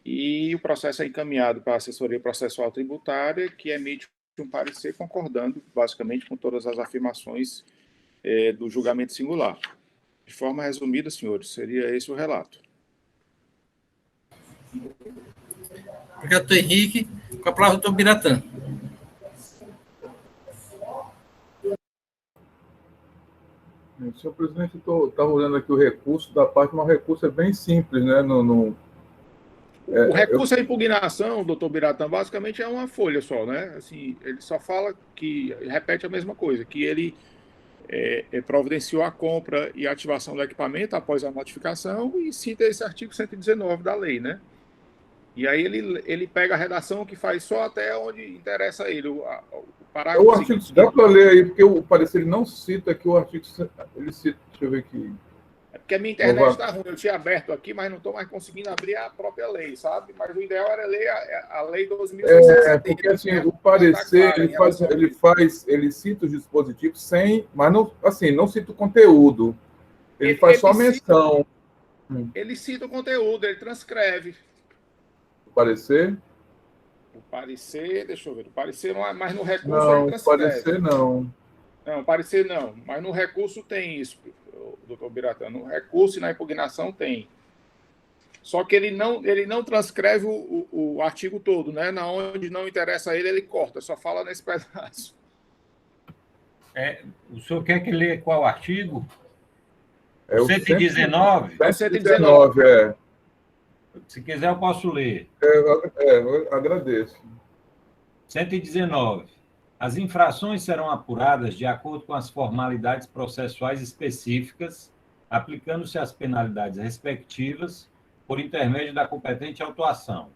e o processo é encaminhado para a assessoria processual tributária, que emite um parecer concordando, basicamente, com todas as afirmações do julgamento singular. De forma resumida, senhores, seria esse o relato. Obrigado, doutor Henrique. Com a palavra, doutor Biratã. Senhor presidente, estava olhando aqui o recurso da parte, mas o recurso é bem simples, né? O recurso à impugnação, doutor Biratã, basicamente é uma folha só, né? Assim, ele só fala que, repete a mesma coisa, que ele providenciou a compra e ativação do equipamento após a notificação e cita esse artigo 119 da lei, né? E aí ele pega a redação que faz só até onde interessa a ele, o parágrafo. O artigo, dá para ler aí, porque o parecer ele não cita aqui o artigo, ele cita, deixa eu ver aqui. É porque a minha internet está ruim, eu tinha aberto aqui, mas não estou mais conseguindo abrir a própria lei, sabe? Mas o ideal era ler a lei 12.670. Porque assim, o parecer, ele cita os dispositivos sem, mas não, assim, não cita o conteúdo. Ele faz só menção. Ele cita o conteúdo, ele transcreve. O parecer? O parecer, deixa eu ver, o parecer não é, mas no recurso não, ele transcreve. Parecer não. Não, parecer não, mas no recurso tem isso, doutor Biratã. No recurso e na impugnação tem. Só que ele não transcreve o artigo todo, né? Na onde não interessa a ele, ele corta, só fala nesse pedaço. O senhor quer que lê qual artigo? É o 119? É o 119, Se quiser, eu posso ler. Eu agradeço. 119. As infrações serão apuradas de acordo com as formalidades processuais específicas, aplicando-se as penalidades respectivas por intermédio da competente autuação.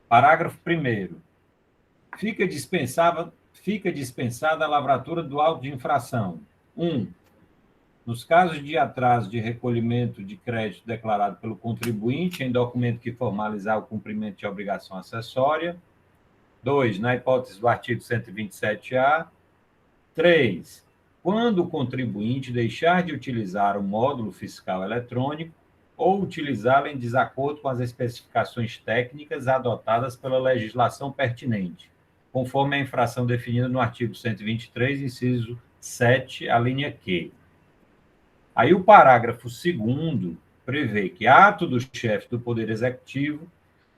Parágrafo 1º. Fica dispensada a lavratura do auto de infração. 1. Nos casos de atraso de recolhimento de crédito declarado pelo contribuinte em documento que formalizar o cumprimento de obrigação acessória. 2. Na hipótese do artigo 127-A. 3. Quando o contribuinte deixar de utilizar o módulo fiscal eletrônico ou utilizá-lo em desacordo com as especificações técnicas adotadas pela legislação pertinente, conforme a infração definida no artigo 123, inciso 7, a linha Q. Aí o parágrafo 2º prevê que ato do chefe do Poder Executivo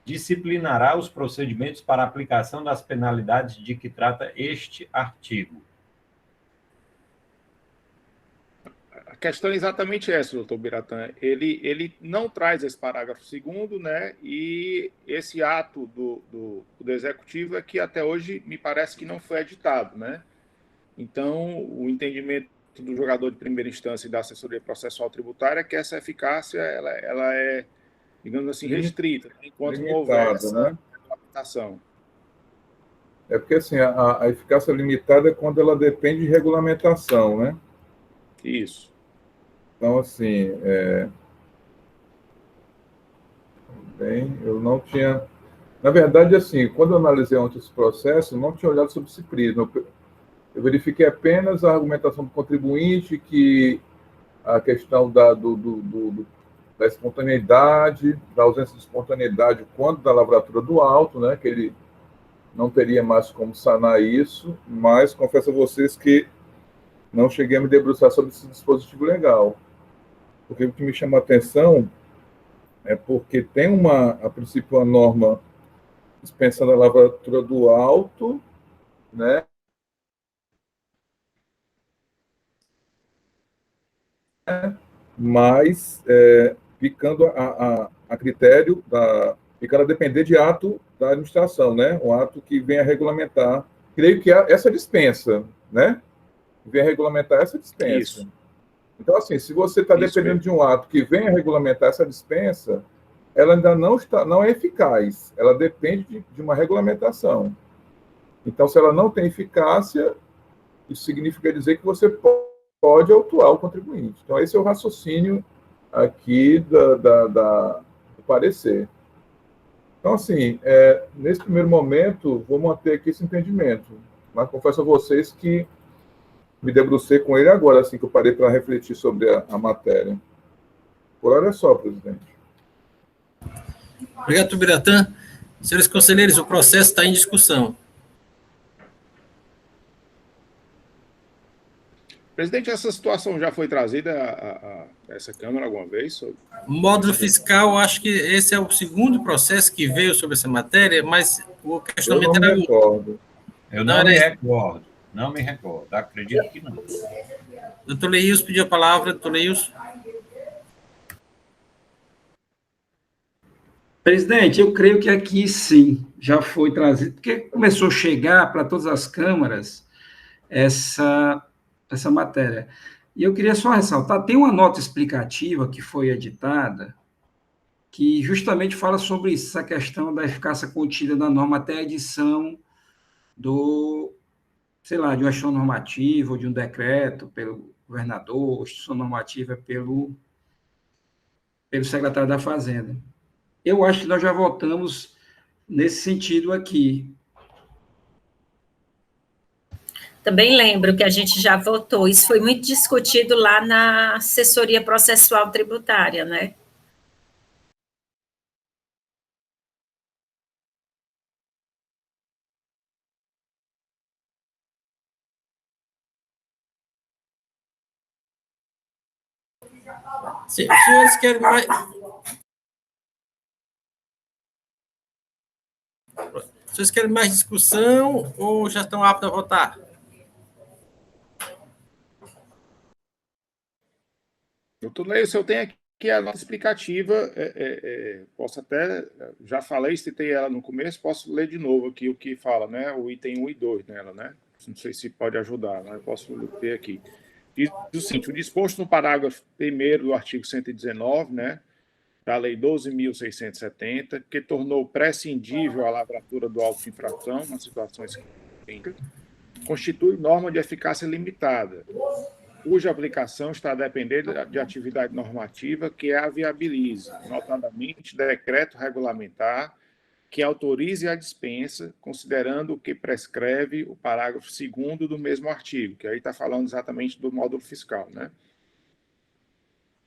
disciplinará os procedimentos para aplicação das penalidades de que trata este artigo. A questão é exatamente essa, doutor Biratã. Ele não traz esse parágrafo 2º, né? E esse ato do Executivo é que até hoje me parece que não foi editado, né? Então, o entendimento do julgador de primeira instância e da assessoria processual tributária é que essa eficácia ela é, digamos assim, restrita, enquanto não houver essa regulamentação. É porque assim, a eficácia limitada é quando ela depende de regulamentação, né? Isso. Então, assim, bem, eu não tinha... Na verdade, assim, quando eu analisei ontem esse processo, eu não tinha olhado sobre esse prisma. Eu verifiquei apenas a argumentação do contribuinte, que a questão da espontaneidade, da ausência de espontaneidade quanto da lavratura do auto, né, que ele não teria mais como sanar isso, mas confesso a vocês que não cheguei a me debruçar sobre esse dispositivo legal. Porque o que me chama a atenção é porque tem a princípio, uma norma dispensando a lavratura do auto, né, mas ficando a critério e que ela depender de ato da administração, né? Um ato que venha regulamentar, creio que essa dispensa, né? Venha regulamentar essa dispensa. Isso. Então, assim, se você está dependendo de um ato que venha regulamentar essa dispensa, ela ainda não é eficaz, ela depende de uma regulamentação. Então, se ela não tem eficácia, isso significa dizer que você pode autuar o contribuinte. Então, esse é o raciocínio aqui do parecer. Então, assim, nesse primeiro momento, vou manter aqui esse entendimento, mas confesso a vocês que me debrucei com ele agora, assim que eu parei para refletir sobre a matéria. Por hora é só, presidente. Obrigado, Tubiratã. Senhores conselheiros, o processo está em discussão. Presidente, essa situação já foi trazida a essa Câmara alguma vez? Módulo fiscal, acho que esse é o segundo processo que veio sobre essa matéria, mas o questionamento Eu não era me recordo. Eu não me recordo. Não me recordo. Acredito que não. Doutor Leils pediu a palavra. Doutor Leils. Presidente, eu creio que aqui sim já foi trazido, porque começou a chegar para todas as câmaras essa matéria. E eu queria só ressaltar, tem uma nota explicativa que foi editada, que justamente fala sobre isso, essa questão da eficácia contida da norma até a edição de uma instituição normativa ou de um decreto pelo governador, instituição normativa pelo secretário da Fazenda. Eu acho que nós já votamos nesse sentido aqui. Também lembro que a gente já votou. Isso foi muito discutido lá na assessoria processual tributária, né? Se os senhores querem mais... Vocês querem mais discussão ou já estão aptos a votar? Doutor Leis, eu tenho aqui a nota explicativa, posso até, já falei, citei ela no começo, posso ler de novo aqui o que fala, né? O item 1 e 2 nela, né? Não sei se pode ajudar, mas posso ler aqui. Diz o seguinte: o disposto no parágrafo 1º do artigo 119, né? Da Lei 12.670, que tornou prescindível a lavratura do auto de infração nas situações críticas, constitui norma de eficácia limitada, cuja aplicação está a depender de atividade normativa que a viabilize, notadamente decreto regulamentar que autorize a dispensa, considerando o que prescreve o parágrafo 2º do mesmo artigo, que aí está falando exatamente do módulo fiscal, né?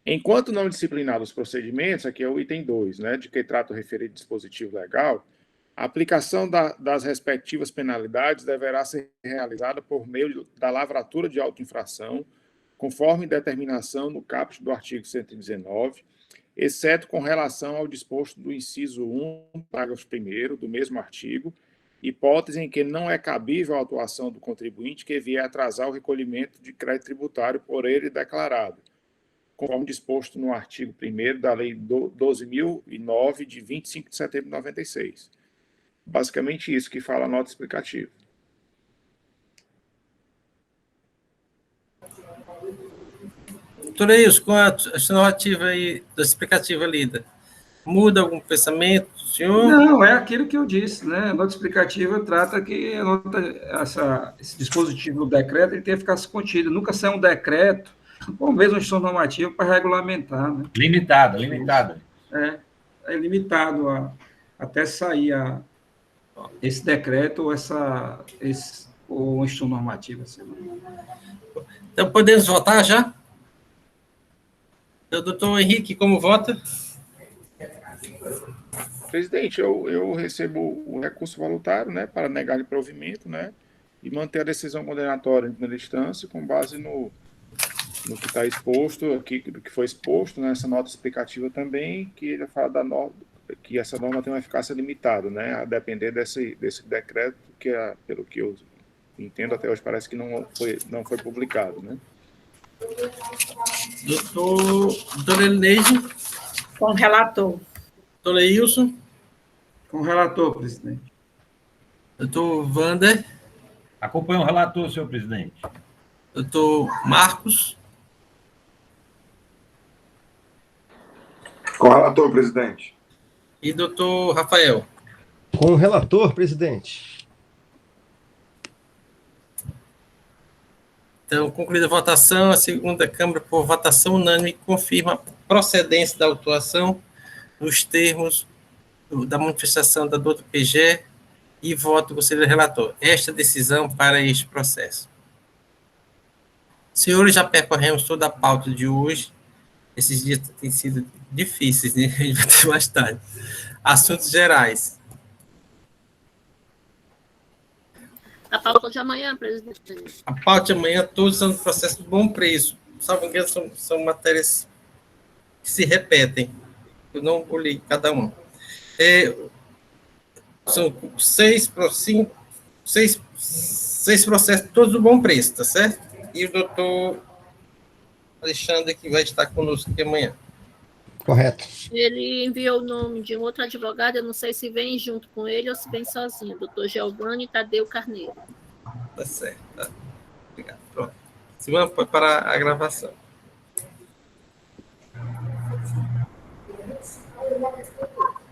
Enquanto não disciplinados os procedimentos, aqui é o item 2, né, de que trata o referido dispositivo legal, a aplicação das respectivas penalidades deverá ser realizada por meio da lavratura de auto-infração, conforme determinação no caput do artigo 119, exceto com relação ao disposto do inciso 1, parágrafo 1º do mesmo artigo, hipótese em que não é cabível a atuação do contribuinte que vier atrasar o recolhimento de crédito tributário por ele declarado, conforme disposto no artigo 1º da Lei 12.009, de 25 de setembro de 96. Basicamente isso que fala a nota explicativa. Doutor Leils, com a narrativa aí, da explicativa lida, muda algum pensamento do senhor? Não, é aquilo que eu disse, né? A nota explicativa trata que esse dispositivo do decreto ele tem que ficar contido. Nunca sai um decreto, ou mesmo uma instituição normativa para regulamentar. Né? Limitada. É limitado até sair esse decreto ou uma instituição normativa. Assim. Então, podemos votar já? O doutor Henrique, como vota? Presidente, eu recebo o recurso voluntário, né, para negar-lhe provimento, né, e manter a decisão condenatória em primeira instância com base no que está exposto aqui, do que foi exposto nessa nota explicativa também, que ele fala da norma, que essa norma tem uma eficácia limitada, né, a depender desse decreto, que pelo que eu entendo até hoje parece que não foi publicado, né. Doutor Elineide. Com o relator. Doutor Leilson, Com o relator, presidente. doutor Wander, Acompanho o relator, senhor presidente. doutor Marcos, Com o relator, presidente. e doutor Rafael. Com o relator, presidente. Então, concluída a votação, a segunda Câmara, por votação unânime, confirma a procedência da autuação nos termos da manifestação da doutora PGE e voto do conselheiro relator. Esta decisão para este processo. Senhores, já percorremos toda a pauta de hoje. Esses dias têm sido difíceis, né? A gente vai ter mais tarde. Assuntos gerais. A pauta de amanhã, presidente. A pauta de amanhã, todos são do processo de bom preço. Salvo engano, são matérias que se repetem. Eu não olhei cada uma. São seis processos, todos do bom preço, tá certo? E o doutor Alexandre, que vai estar conosco aqui amanhã. Correto. Ele enviou o nome de um outro advogado, eu não sei se vem junto com ele ou se vem sozinho, doutor Giovanni Tadeu Carneiro. Tá certo. Tá. Obrigado. Pronto. Simão, pode parar a gravação.